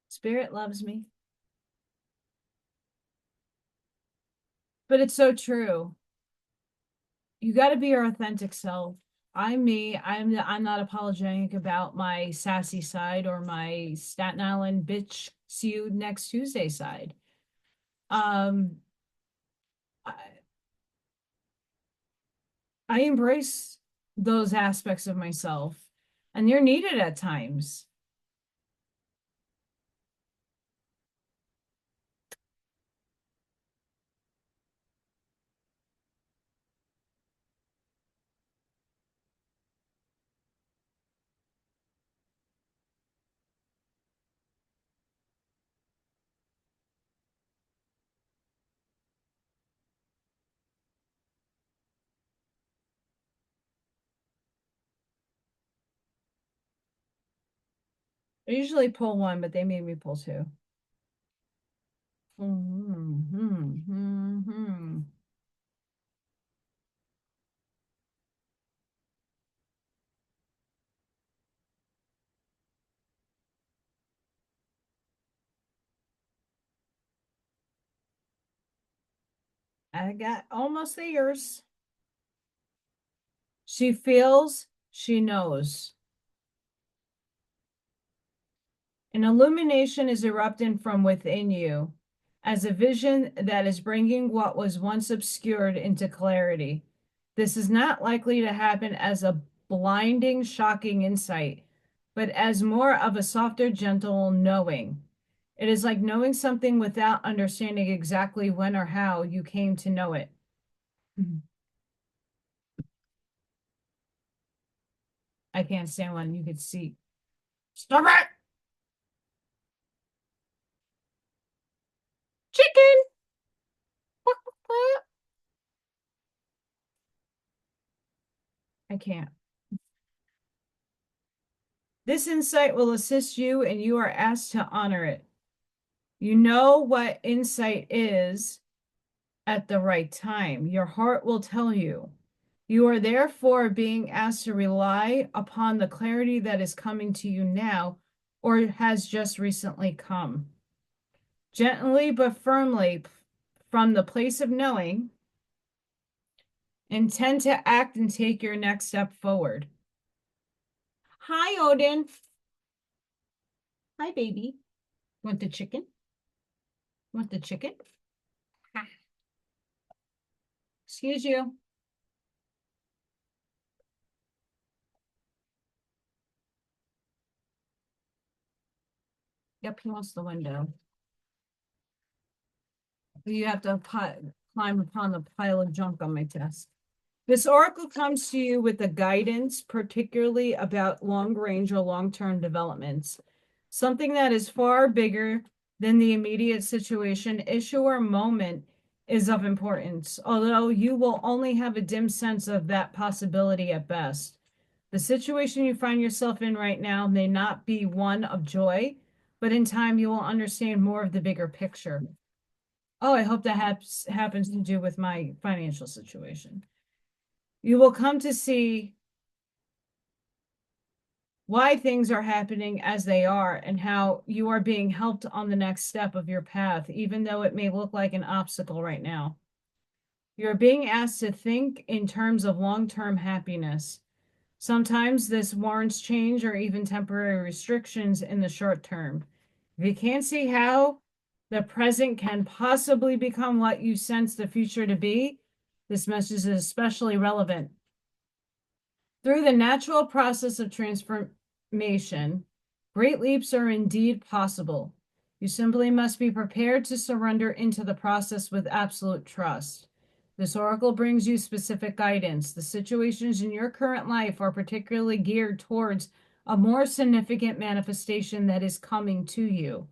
spirit loves me. But it's so true. You got to be your authentic self. I'm me. I'm not apologetic about my sassy side or my Staten Island bitch see you next Tuesday side. Um, I, I embrace those aspects of myself, and they're needed at times. I usually pull one, but they made me pull two. I got almost the years. She feels, she knows. An illumination is erupting from within you as a vision that is bringing what was once obscured into clarity. This is not likely to happen as a blinding, shocking insight, but as more of a softer, gentle knowing. It is like knowing something without understanding exactly when or how you came to know it. I can't stand when you could see. Stop it! Chicken! I can't. This insight will assist you, and you are asked to honor it. You know what insight is at the right time. Your heart will tell you. You are therefore being asked to rely upon the clarity that is coming to you now or has just recently come. Gently but firmly, from the place of knowing, intend to act and take your next step forward. Hi, Odin. Hi, baby. Want the chicken? Want the chicken? Excuse you. Yep, he wants the window. You have to climb upon the pile of junk on my desk. This oracle comes to you with a guidance, particularly about long range or long term developments, something that is far bigger than the immediate situation, issue, or moment is of importance, although you will only have a dim sense of that possibility at best. The situation you find yourself in right now may not be one of joy, but in time you will understand more of the bigger picture. Oh, I hope that happens to do with my financial situation. You will come to see why things are happening as they are and how you are being helped on the next step of your path, even though it may look like an obstacle right now. You're being asked to think in terms of long-term happiness. Sometimes this warrants change or even temporary restrictions in the short term. If you can't see how the present can possibly become what you sense the future to be, this message is especially relevant. Through the natural process of transformation, great leaps are indeed possible. You simply must be prepared to surrender into the process with absolute trust. This oracle brings you specific guidance. The situations in your current life are particularly geared towards a more significant manifestation that is coming to you,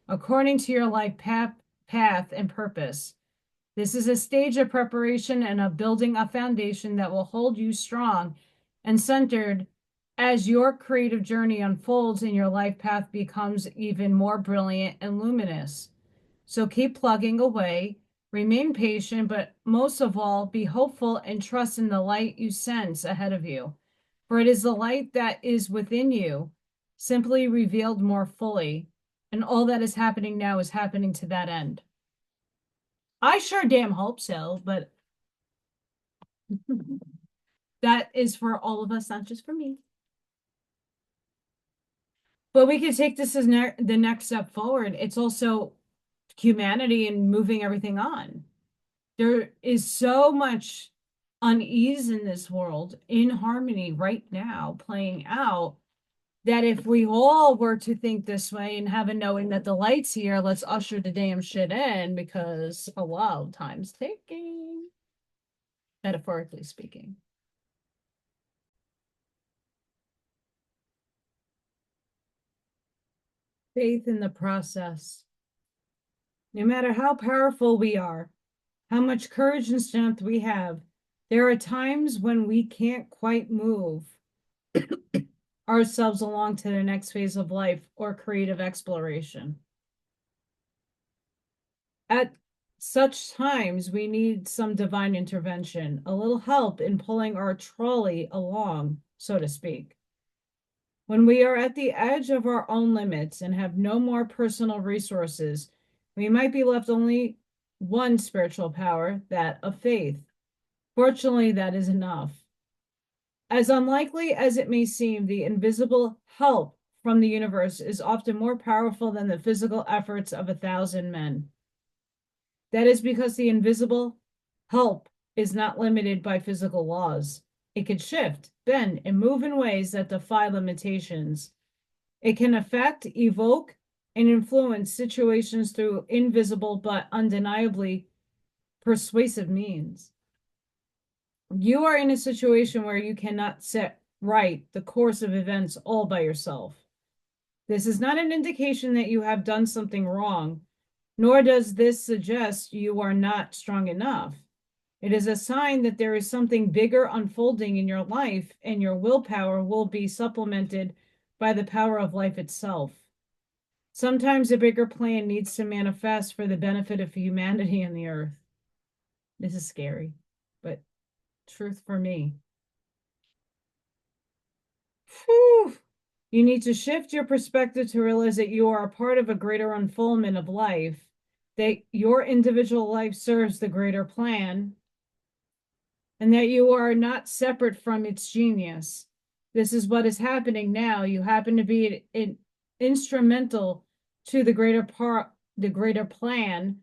according to your life path and purpose. This is a stage of preparation and of building a foundation that will hold you strong and centered as your creative journey unfolds and your life path becomes even more brilliant and luminous. So keep plugging away, remain patient, but most of all, be hopeful and trust in the light you sense ahead of you. For it is the light that is within you, simply revealed more fully. And all that is happening now is happening to that end. I sure damn hope so, but that is for all of us, not just for me. But we could take this as the next step forward. It's also humanity and moving everything on. There is so much unease in this world, in harmony right now, playing out, that if we all were to think this way and have a knowing that the light's here, let's usher the damn shit in because, oh wow, time's ticking, metaphorically speaking. Faith in the process. No matter how powerful we are, how much courage and strength we have, there are times when we can't quite move ourselves along to the next phase of life or creative exploration. At such times, we need some divine intervention, a little help in pulling our trolley along, so to speak. When we are at the edge of our own limits and have no more personal resources, we might be left only one spiritual power, that of faith. Fortunately, that is enough. As unlikely as it may seem, the invisible help from the universe is often more powerful than the physical efforts of 1,000 men. That is because the invisible help is not limited by physical laws. It can shift, bend, and move in ways that defy limitations. It can affect, evoke, and influence situations through invisible but undeniably persuasive means. You are in a situation where you cannot set right the course of events all by yourself. This is not an indication that you have done something wrong, nor does this suggest you are not strong enough. It is a sign that there is something bigger unfolding in your life, and your willpower will be supplemented by the power of life itself. Sometimes a bigger plan needs to manifest for the benefit of humanity and the earth. This is scary, but truth for me. Whew. You need to shift your perspective to realize that you are a part of a greater unfoldment of life, that your individual life serves the greater plan, and that you are not separate from its genius. This is what is happening now. You happen to be instrumental to the greater plan.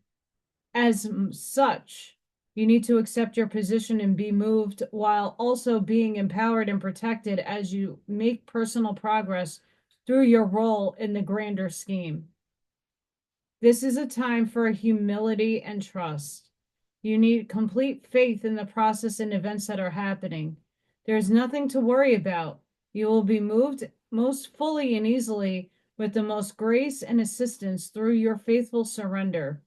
As such, you need to accept your position and be moved while also being empowered and protected as you make personal progress through your role in the grander scheme. This is a time for humility and trust. You need complete faith in the process and events that are happening. There's nothing to worry about. You will be moved most fully and easily with the most grace and assistance through your faithful surrender.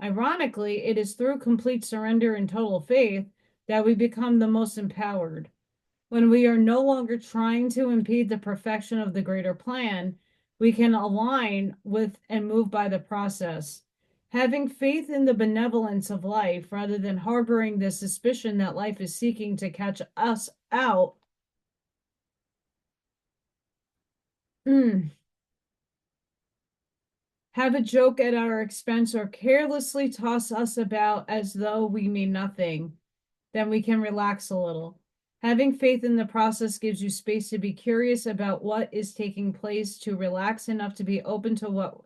Ironically, it is through complete surrender and total faith that we become the most empowered. When we are no longer trying to impede the perfection of the greater plan, we can align with and move by the process. Having faith in the benevolence of life rather than harboring the suspicion that life is seeking to catch us out. Have a joke at our expense or carelessly toss us about as though we mean nothing, then we can relax a little. Having faith in the process gives you space to be curious about what is taking place, to relax enough to be open to what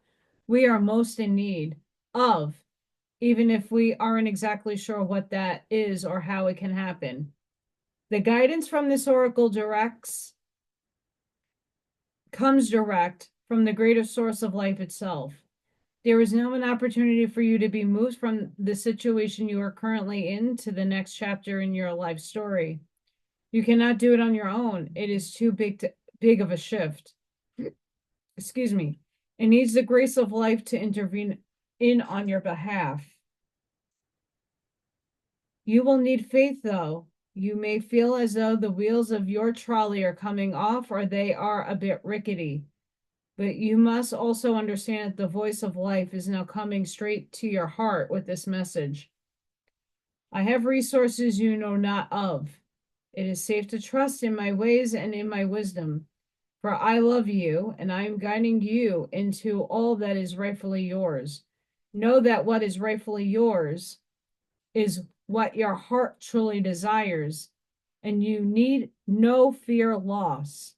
we are most in need of, even if we aren't exactly sure what that is or how it can happen. The guidance from this oracle comes direct from the greater source of life itself. There is no an opportunity for you to be moved from the situation you are currently in to the next chapter in your life story. You cannot do it on your own. It is too big of a shift. Excuse me. It needs the grace of life to intervene in on your behalf. You will need faith, though. You may feel as though the wheels of your trolley are coming off or they are a bit rickety. But you must also understand that the voice of life is now coming straight to your heart with this message. I have resources you know not of. It is safe to trust in my ways and in my wisdom, for I love you and I am guiding you into all that is rightfully yours. Know that what is rightfully yours is what your heart truly desires, and you need no fear loss.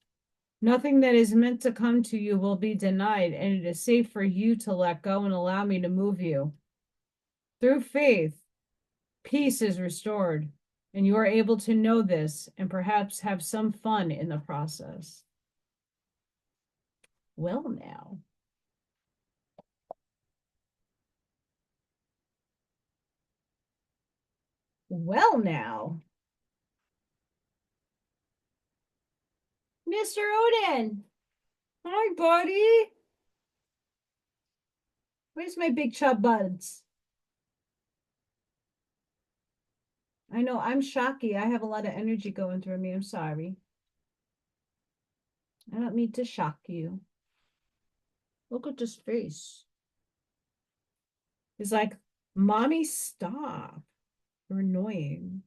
Nothing that is meant to come to you will be denied, and it is safe for you to let go and allow me to move you. Through faith, peace is restored, and you are able to know this and perhaps have some fun in the process. Well, now. Well, now. Mr. Odin. Hi, buddy. Where's my big chub buds? I know I'm shocky. I have a lot of energy going through me. I'm sorry. I don't mean to shock you. Look at this face. It's like, mommy, stop. You're annoying.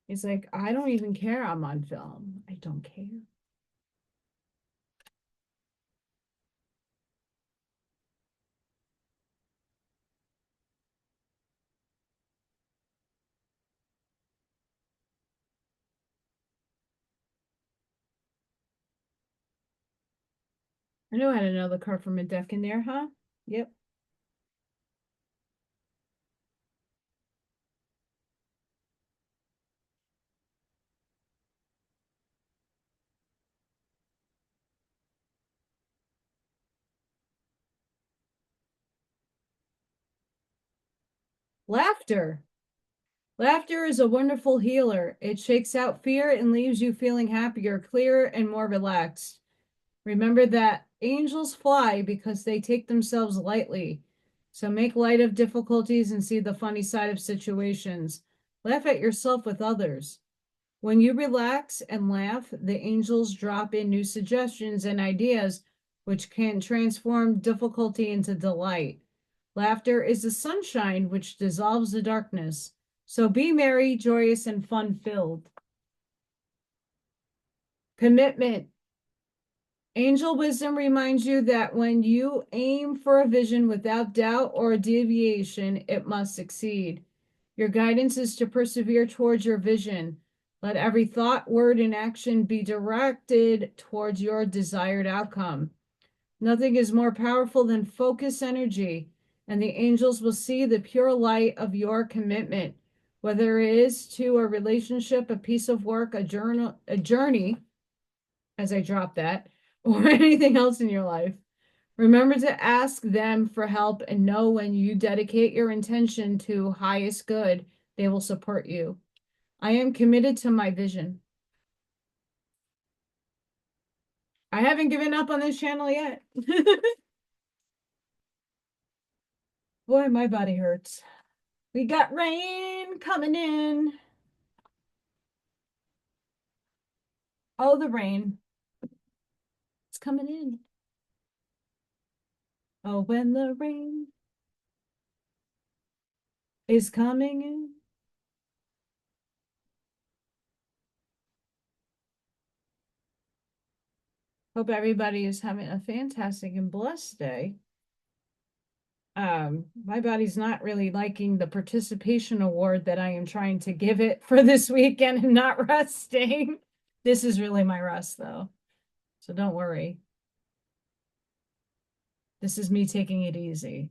It's like, I don't even care I'm on film. I don't care. I know I had another card from a deck in there, huh? Yep. Laughter. Laughter is a wonderful healer. It shakes out fear and leaves you feeling happier, clearer, and more relaxed. Remember that angels fly because they take themselves lightly. So make light of difficulties and see the funny side of situations. Laugh at yourself with others. When you relax and laugh, the angels drop in new suggestions and ideas which can transform difficulty into delight. Laughter is the sunshine which dissolves the darkness. So be merry, joyous, and fun filled. Commitment. Angel wisdom reminds you that when you aim for a vision without doubt or deviation, it must succeed. Your guidance is to persevere towards your vision. Let every thought, word, and action be directed towards your desired outcome. Nothing is more powerful than focus energy, and the angels will see the pure light of your commitment, whether it is to a relationship, a piece of work, a journey, as I drop that, or anything else in your life. Remember to ask them for help and know when you dedicate your intention to highest good, they will support you. I am committed to my vision. I haven't given up on this channel yet. Boy, my body hurts. We got rain coming in. Oh, the rain. It's coming in. Oh, when the rain is coming in. Hope everybody is having a fantastic and blessed day. My body's not really liking the participation award that I am trying to give it for this weekend and not resting. This is really my rest though. So don't worry. This is me taking it easy.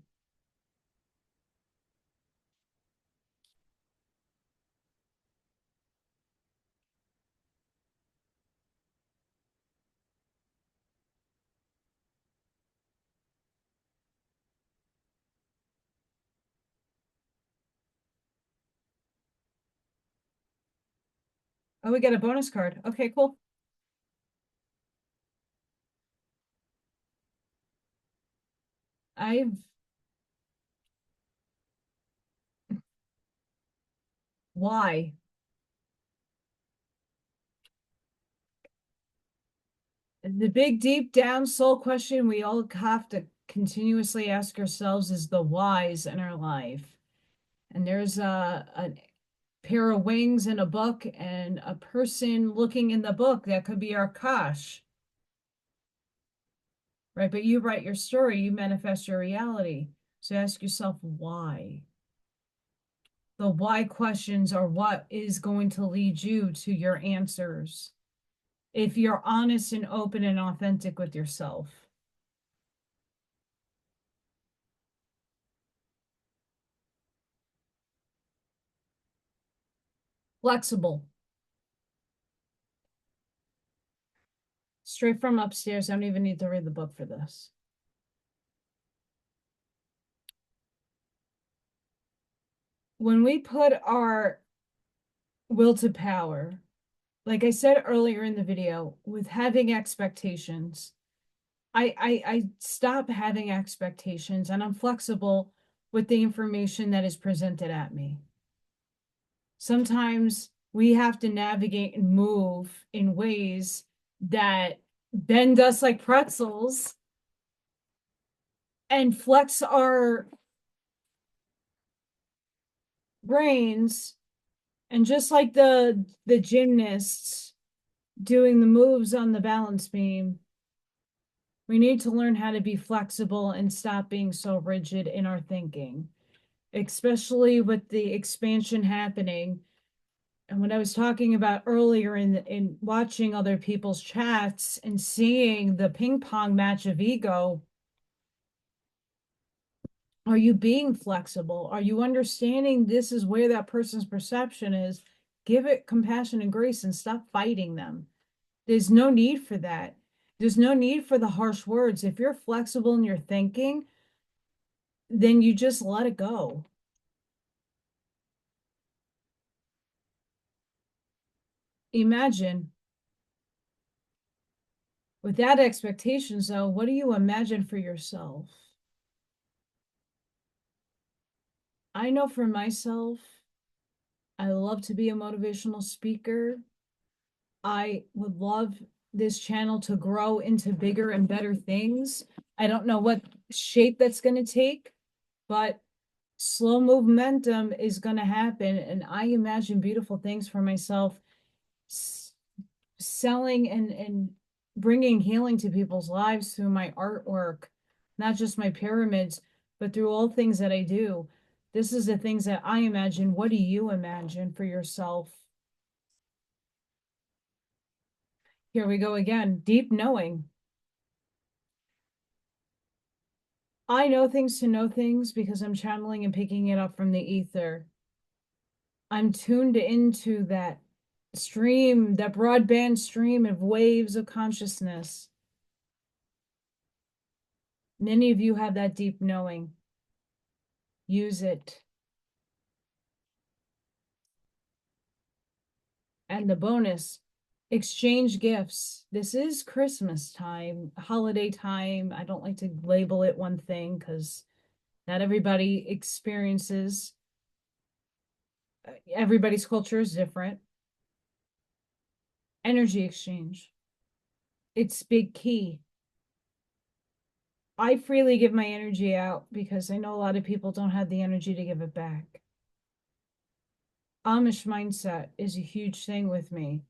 Oh, we got a bonus card. Okay, cool. I've why? The big deep down soul question we all have to continuously ask ourselves is the whys in our life. And there's a pair of wings in a book and a person looking in the book that could be our Kash, right? But you write your story, you manifest your reality. So ask yourself why. The why questions are what is going to lead you to your answers if you're honest and open and authentic with yourself. Flexible. Straight from upstairs. I don't even need to read the book for this. When we put our will to power, like I said earlier in the video, with having expectations, I stop having expectations and I'm flexible with the information that is presented at me. Sometimes we have to navigate and move in ways that bend us like pretzels and flex our brains. And just like the gymnasts doing the moves on the balance beam, we need to learn how to be flexible and stop being so rigid in our thinking, especially with the expansion happening. And what I was talking about earlier in watching other people's chats and seeing the ping pong match of ego, are you being flexible? Are you understanding this is where that person's perception is? Give it compassion and grace and stop fighting them. There's no need for that. There's no need for the harsh words. If you're flexible in your thinking, then you just let it go. Imagine without expectations, though, what do you imagine for yourself? I know for myself, I love to be a motivational speaker. I would love this channel to grow into bigger and better things. I don't know what shape that's going to take, but slow momentum is going to happen. And I imagine beautiful things for myself, selling and bringing healing to people's lives through my artwork, not just my pyramids, but through all things that I do. This is the things that I imagine. What do you imagine for yourself? Here we go again. Deep knowing. I know things to know things because I'm channeling and picking it up from the ether. I'm tuned into that stream, that broadband stream of waves of consciousness. Many of you have that deep knowing. Use it. And the bonus, exchange gifts. This is Christmas time, holiday time. I don't like to label it one thing because not everybody experiences, everybody's culture is different. Energy exchange. It's big key. I freely give my energy out because I know a lot of people don't have the energy to give it back. Amish mindset is a huge thing with me.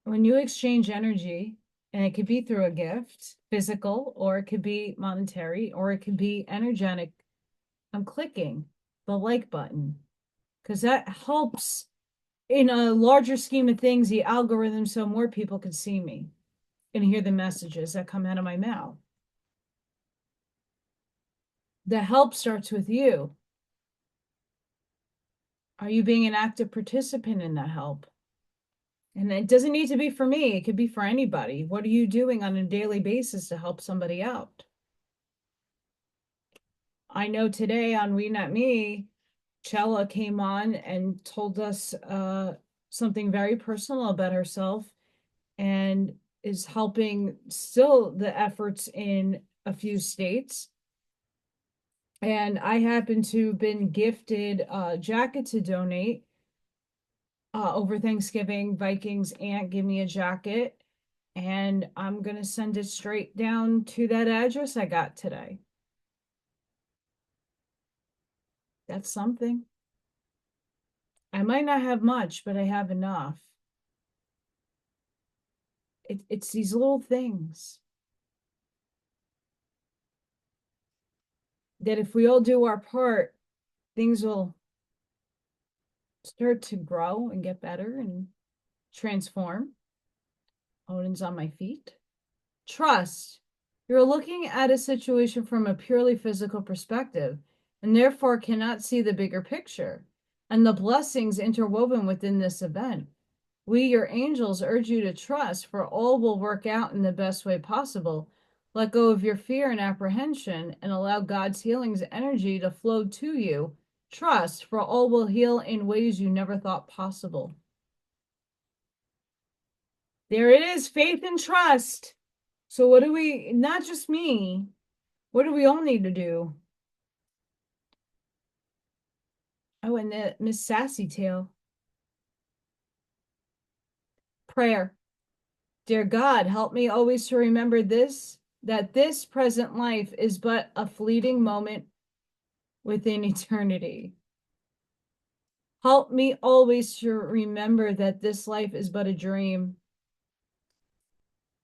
When you exchange energy, and it could be through a gift, physical, or it could be monetary, or it could be energetic, I'm clicking the like button because that helps in a larger scheme of things, the algorithm, so more people can see me and hear the messages that come out of my mouth. The help starts with you. Are you being an active participant in that help? And it doesn't need to be for me. It could be for anybody. What are you doing on a daily basis to help somebody out? I know today on WeNotMe, Chella came on and told us something very personal about herself and is helping still the efforts in a few states. And I happen to have been gifted a jacket to donate over Thanksgiving. Vikings aunt gave me a jacket, and I'm going to send it straight down to that address I got today. That's something. I might not have much, but I have enough. It's these little things that if we all do our part, things will start to grow and get better and transform. Odin's on my feet. Trust. You're looking at a situation from a purely physical perspective and therefore cannot see the bigger picture and the blessings interwoven within this event. We, your angels, urge you to trust, for all will work out in the best way possible. Let go of your fear and apprehension and allow God's healing's energy to flow to you. Trust, for all will heal in ways you never thought possible. There it is, faith and trust. So what do we, not just me, what do we all need to do? Oh, and the Miss Sassy Tail. Prayer. Dear God, help me always to remember this, that this present life is but a fleeting moment within eternity. Help me always to remember that this life is but a dream.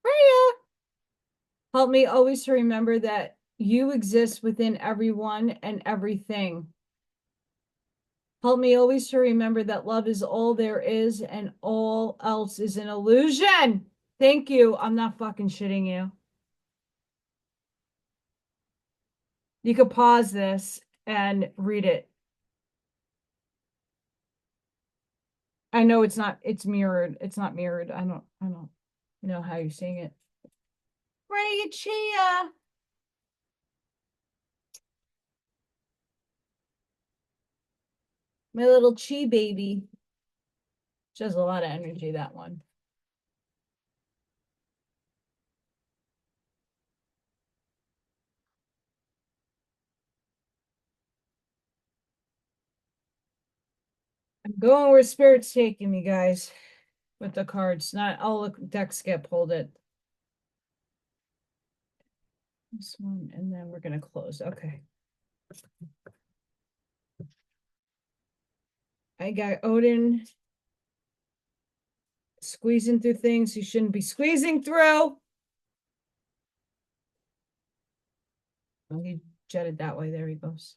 Freya! Help me always to remember that you exist within everyone and everything. Help me always to remember that love is all there is and all else is an illusion. Thank you. I'm not fucking shitting you. You could pause this and read it. I know it's mirrored. It's not mirrored. I don't know how you're seeing it. Ray Chia. My little chi baby. She has a lot of energy, that one. I'm going where Spirit's taking me, guys, with the cards. Not all the decks get pulled it. This one, and then we're going to close. Okay. I got Odin squeezing through things he shouldn't be squeezing through. Oh, he jetted that way. There he goes.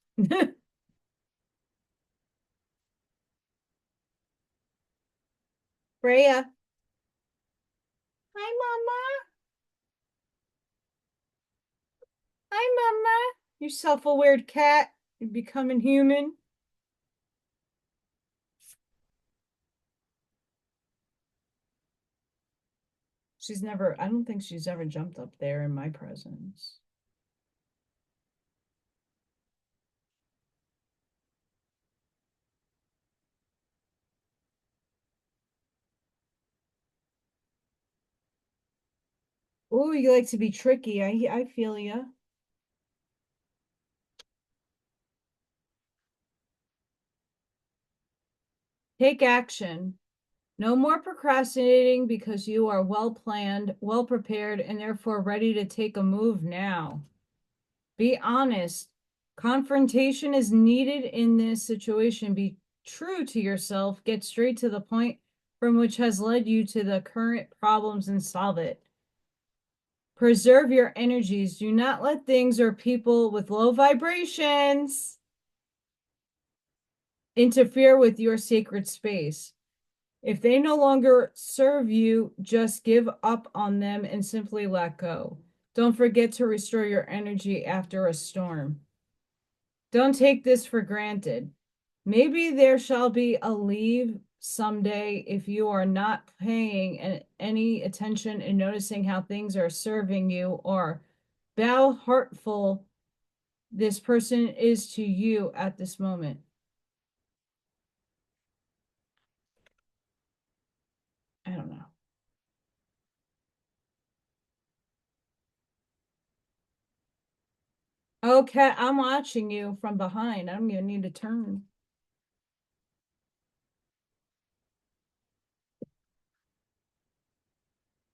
Freya. Hi, Mama. Hi, Mama. You self-aware cat. You're becoming human. I don't think she's ever jumped up there in my presence. Oh, you like to be tricky. I feel you. Take action. No more procrastinating because you are well planned, well prepared, and therefore ready to take a move now. Be honest. Confrontation is needed in this situation. Be true to yourself. Get straight to the point from which has led you to the current problems and solve it. Preserve your energies. Do not let things or people with low vibrations interfere with your sacred space. If they no longer serve you, just give up on them and simply let go. Don't forget to restore your energy after a storm. Don't take this for granted. Maybe there shall be a leave someday if you are not paying any attention and noticing how things are serving you, or how hurtful this person is to you at this moment. I don't know. Okay, I'm watching you from behind. I'm gonna need to turn.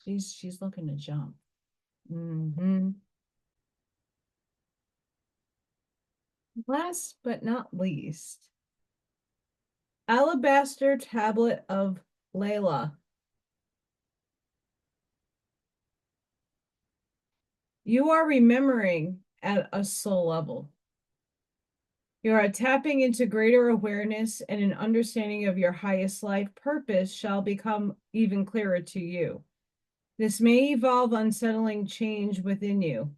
She's looking to jump. Last but not least, Alabaster Tablet of Layla. You are remembering at a soul level. You are tapping into greater awareness, and an understanding of your highest life purpose shall become even clearer to you. This may evolve unsettling change within you,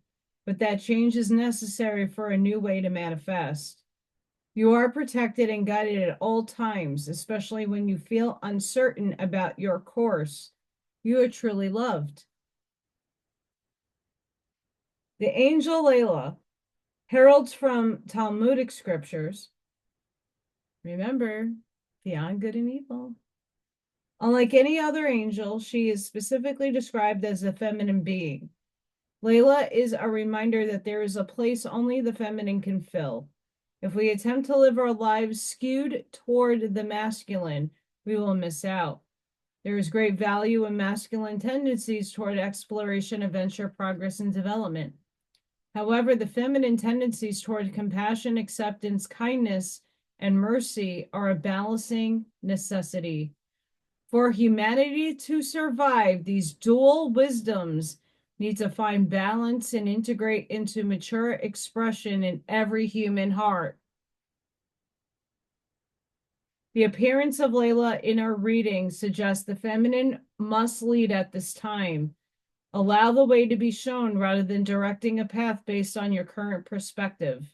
but that change is necessary for a new way to manifest. You are protected and guided at all times, especially when you feel uncertain about your course. You are truly loved. The angel Layla heralds from Talmudic scriptures. Remember, beyond good and evil. Unlike any other angel, she is specifically described as a feminine being. Layla is a reminder that there is a place only the feminine can fill. If we attempt to live our lives skewed toward the masculine, we will miss out. There is great value in masculine tendencies toward exploration, adventure, progress, and development. However, the feminine tendencies toward compassion, acceptance, kindness, and mercy are a balancing necessity. For humanity to survive, these dual wisdoms need to find balance and integrate into mature expression in every human heart. The appearance of Layla in our reading suggests the feminine must lead at this time. Allow the way to be shown rather than directing a path based on your current perspective.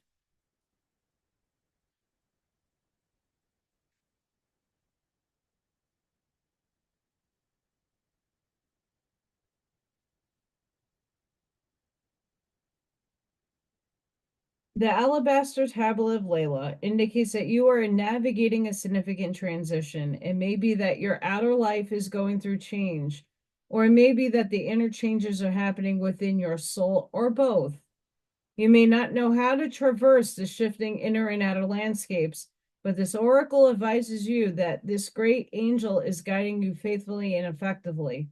The alabaster tablet of Layla indicates that you are navigating a significant transition. It may be that your outer life is going through change, or it may be that the inner changes are happening within your soul, or both. You may not know how to traverse the shifting inner and outer landscapes, but this oracle advises you that this great angel is guiding you faithfully and effectively.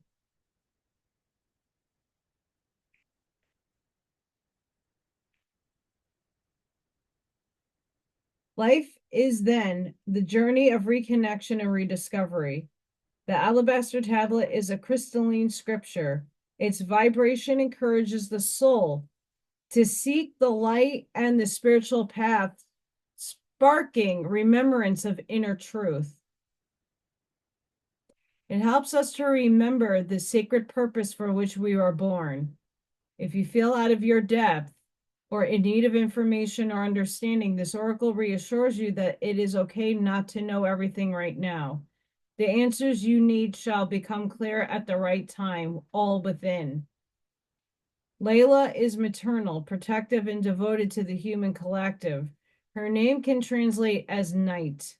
Life is then the journey of reconnection and rediscovery. The alabaster tablet is a crystalline scripture. Its vibration encourages the soul to seek the light and the spiritual path, sparking remembrance of inner truth. It helps us to remember the sacred purpose for which we are born. If you feel out of your depth or in need of information or understanding, this oracle reassures you that it is okay not to know everything right now. The answers you need shall become clear at the right time, all within. Layla is maternal, protective, and devoted to the human collective. Her name can translate as night.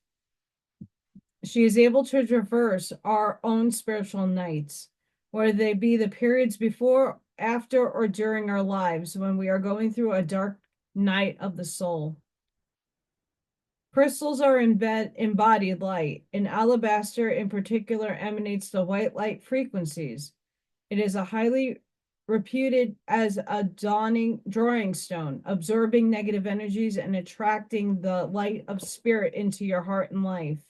She is able to traverse our own spiritual nights, whether they be the periods before, after, or during our lives when we are going through a dark night of the soul. Crystals are embodied light, and alabaster in particular emanates the white light frequencies. It is a highly reputed as a drawing stone, absorbing negative energies and attracting the light of spirit into your heart and life.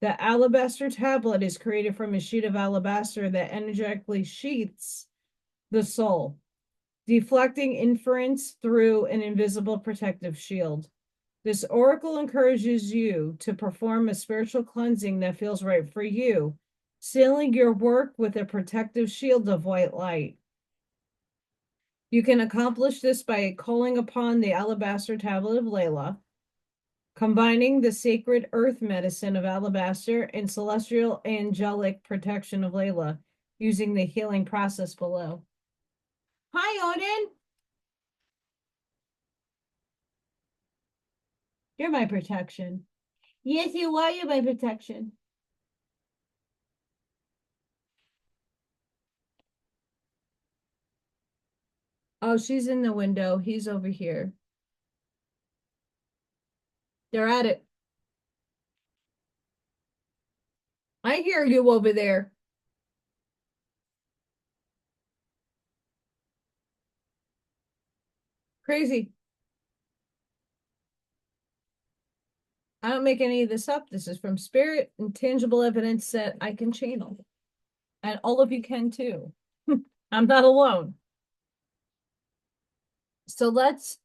The alabaster tablet is created from a sheet of alabaster that energetically sheaths the soul, deflecting inference through an invisible protective shield. This oracle encourages you to perform a spiritual cleansing that feels right for you, sealing your work with a protective shield of white light. You can accomplish this by calling upon the alabaster tablet of Layla, combining the sacred earth medicine of alabaster and celestial angelic protection of Layla, using the healing process below. Hi, Odin. You're my protection. Yes, you are. You're my protection. Oh, she's in the window. He's over here. They're at it. I hear you over there. Crazy. I don't make any of this up. This is from spirit and tangible evidence that I can channel. And all of you can too. I'm not alone. So let's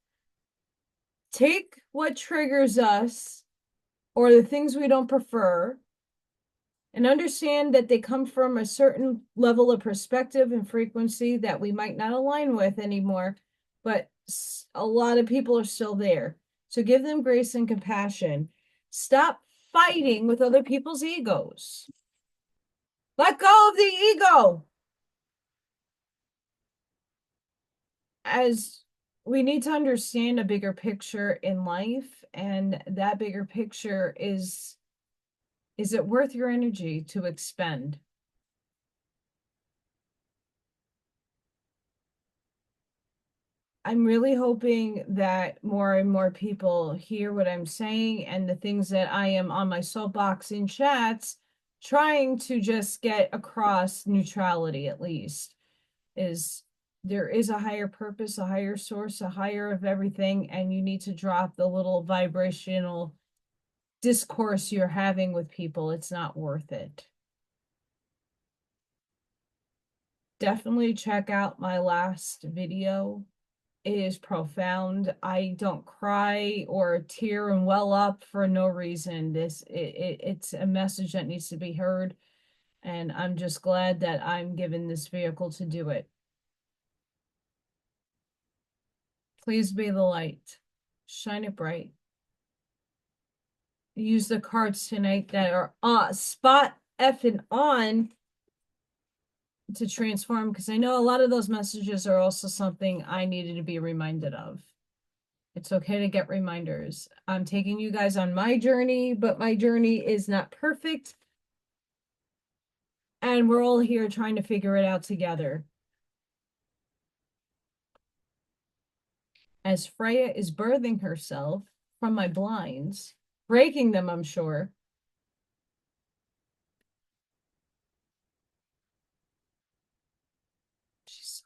take what triggers us or the things we don't prefer and understand that they come from a certain level of perspective and frequency that we might not align with anymore, but a lot of people are still there. So give them grace and compassion. Stop fighting with other people's egos. Let go of the ego. As we need to understand a bigger picture in life, and that bigger picture is it worth your energy to expend? I'm really hoping that more and more people hear what I'm saying and the things that I am on my soapbox in chats, trying to just get across neutrality at least, is there is a higher purpose, a higher source, a higher of everything, and you need to drop the little vibrational discourse you're having with people. It's not worth it. Definitely check out my last video. is profound. I don't cry or tear and well up for no reason. It's a message that needs to be heard, and I'm just glad that I'm given this vehicle to do it. Please be the light. Shine it bright. Use the cards tonight that are spot effing on to transform, because I know a lot of those messages are also something I needed to be reminded of. It's okay to get reminders. I'm taking you guys on my journey, but my journey is not perfect. And we're all here trying to figure it out together. As Freya is birthing herself from my blinds, breaking them, I'm sure. She's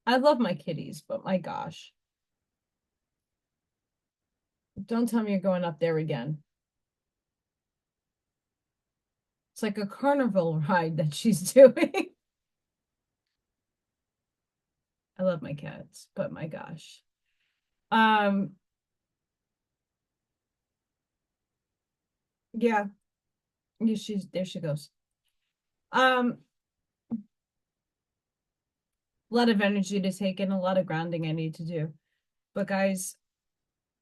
I love my kitties, but my gosh. Don't tell me you're going up there again. It's like a carnival ride that she's doing. I love my cats, but my gosh. Um, yeah, yeah, there she goes. A lot of energy to take in, a lot of grounding I need to do. But guys,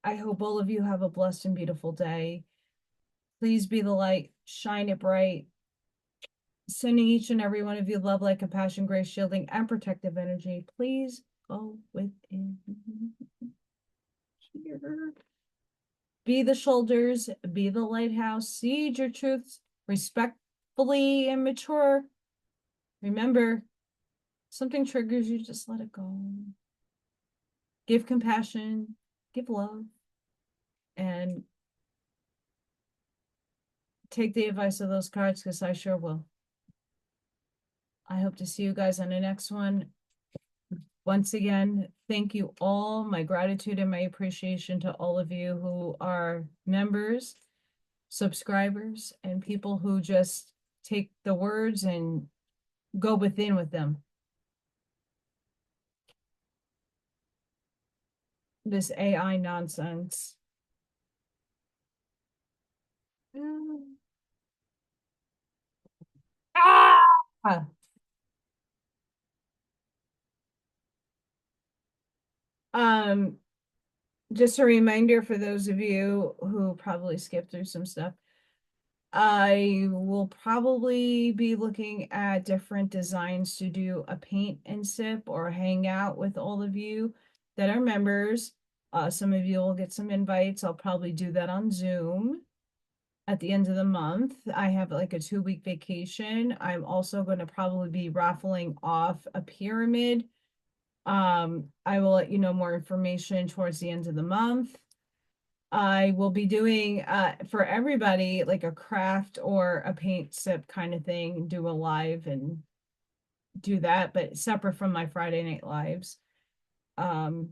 I hope all of you have a blessed and beautiful day. Please be the light, shine it bright. Sending each and every one of you love, light, compassion, grace, shielding, and protective energy. Please go within here. Be the shoulders, be the lighthouse, seed your truths respectfully and mature. Remember, something triggers you, just let it go. Give compassion, give love, and take the advice of those cards, because I sure will. I hope to see you guys on the next one. Once again, thank you all. My gratitude and my appreciation to all of you who are members, subscribers, and people who just take the words and go within with them. This AI nonsense. Ah! Um, just a reminder for those of you who probably skipped through some stuff. I will probably be looking at different designs to do a paint and sip or hang out with all of you that are members. Some of you will get some invites. I'll probably do that on Zoom at the end of the month. I have like a 2-week vacation. I'm also going to probably be raffling off a pyramid. I will let you know more information towards the end of the month. I will be doing for everybody like a craft or a paint sip kind of thing, do a live and do that, but separate from my Friday night lives. Um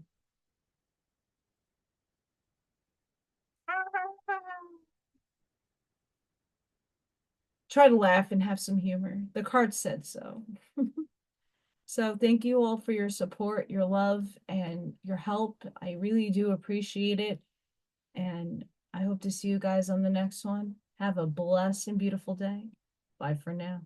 Try to laugh and have some humor. The card said so. So thank you all for your support, your love, and your help. I really do appreciate it. And I hope to see you guys on the next one. Have a blessed and beautiful day. Bye for now.